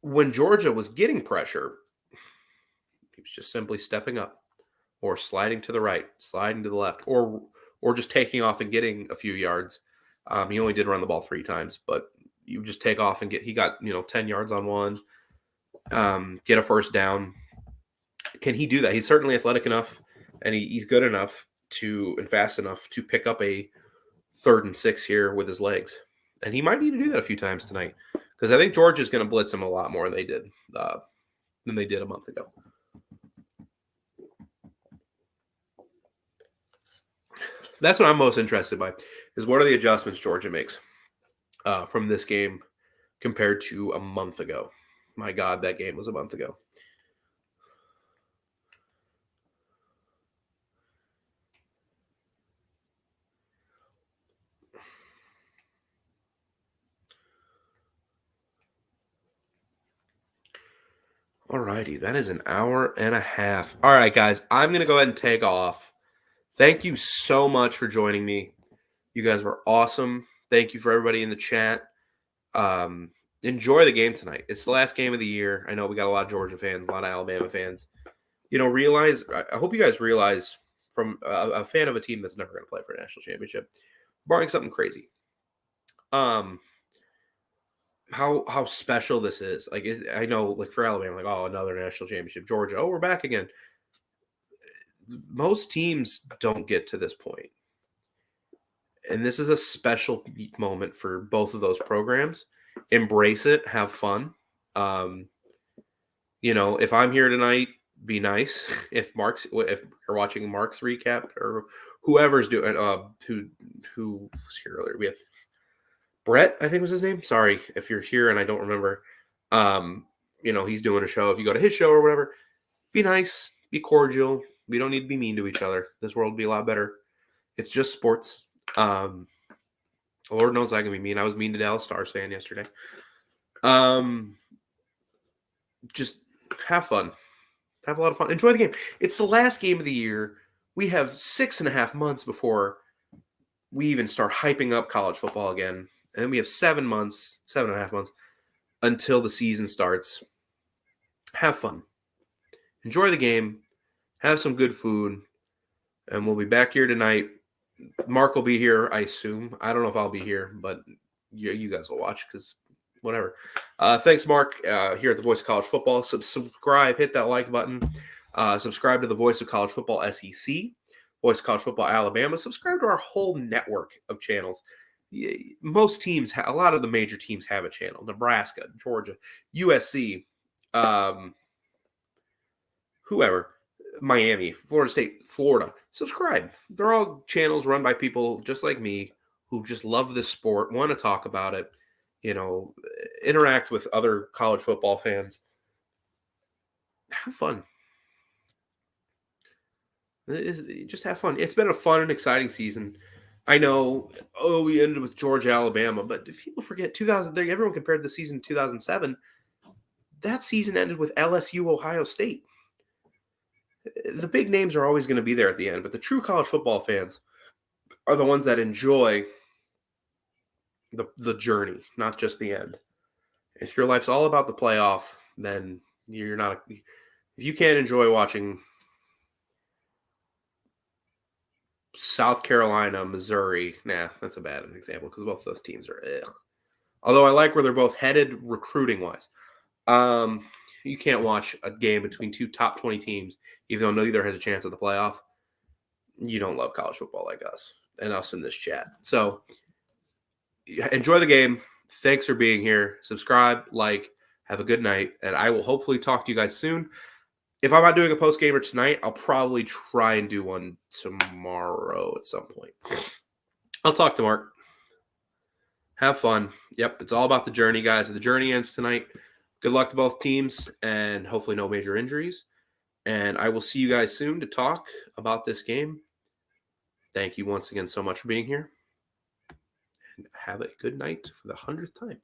when Georgia was getting pressure, he was just simply stepping up or sliding to the right, sliding to the left, or just taking off and getting a few yards. He only did run the ball 3 times, but you just take off and he got 10 yards on one, get a first down. Can he do that? He's certainly athletic enough, and he's good enough and fast enough to pick up a 3rd and 6 here with his legs. And he might need to do that a few times tonight because I think Georgia's going to blitz him a lot more than they did a month ago. That's what I'm most interested by is what are the adjustments Georgia makes from this game compared to a month ago. My God, that game was a month ago. Alrighty, that is an hour and a half. All right, guys, I'm going to go ahead and take off. Thank you so much for joining me. You guys were awesome. Thank you for everybody in the chat. Enjoy the game tonight. It's the last game of the year. I know we got a lot of Georgia fans, a lot of Alabama fans. I hope you guys realize from a fan of a team that's never going to play for a national championship, barring something crazy, how special this is. Like, I know, like for Alabama, like, oh, another national championship. Georgia, oh, we're back again. Most teams don't get to this point. And this is a special moment for both of those programs. Embrace it. Have fun. If I'm here tonight, be nice. If you're watching Mark's recap or whoever's doing who's here earlier, we have Brett, I think was his name. Sorry if you're here and I don't remember. Um, he's doing a show. If you go to his show or whatever, be nice, be cordial. We don't need to be mean to each other. This world would be a lot better. It's just sports. Um, Lord knows I can be mean. I was mean to Dallas Stars fan yesterday. Um, just have fun. Have a lot of fun. Enjoy the game. It's the last game of the year. We have 6.5 months before we even start hyping up college football again. And we have 7 months, 7.5 months until the season starts. Have fun. Enjoy the game. Have some good food. And we'll be back here tonight. Mark will be here, I assume. I don't know if I'll be here, but you guys will watch because whatever. Thanks, Mark, here at the Voice of College Football. Subscribe, hit that like button. Subscribe to the Voice of College Football SEC, Voice of College Football Alabama. Subscribe to our whole network of channels. Most teams, a lot of the major teams have a channel. Nebraska, Georgia, USC, whoever, Miami, Florida State, Florida. Subscribe. They're all channels run by people just like me who just love this sport, want to talk about it, interact with other college football fans. Have fun. Just have fun. It's been a fun and exciting season. I know, we ended with Georgia, Alabama, but if people forget 2000, everyone compared the season to 2007. That season ended with LSU, Ohio State. The big names are always going to be there at the end, but the true college football fans are the ones that enjoy the journey, not just the end. If your life's all about the playoff, then you're not. If you can't enjoy watching South Carolina, Missouri, that's a bad example because both of those teams are. Ugh. Although I like where they're both headed recruiting wise. You can't watch a game between two top 20 teams, even though neither has a chance at the playoff. You don't love college football like us and us in this chat. So enjoy the game. Thanks for being here. Subscribe, like, have a good night, and I will hopefully talk to you guys soon. If I'm not doing a post gamer tonight, I'll probably try and do one tomorrow at some point. I'll talk to Mark. Have fun. Yep, it's all about the journey, guys. The journey ends tonight. Good luck to both teams, and hopefully no major injuries. And I will see you guys soon to talk about this game. Thank you once again so much for being here. And have a good night for the 100th time.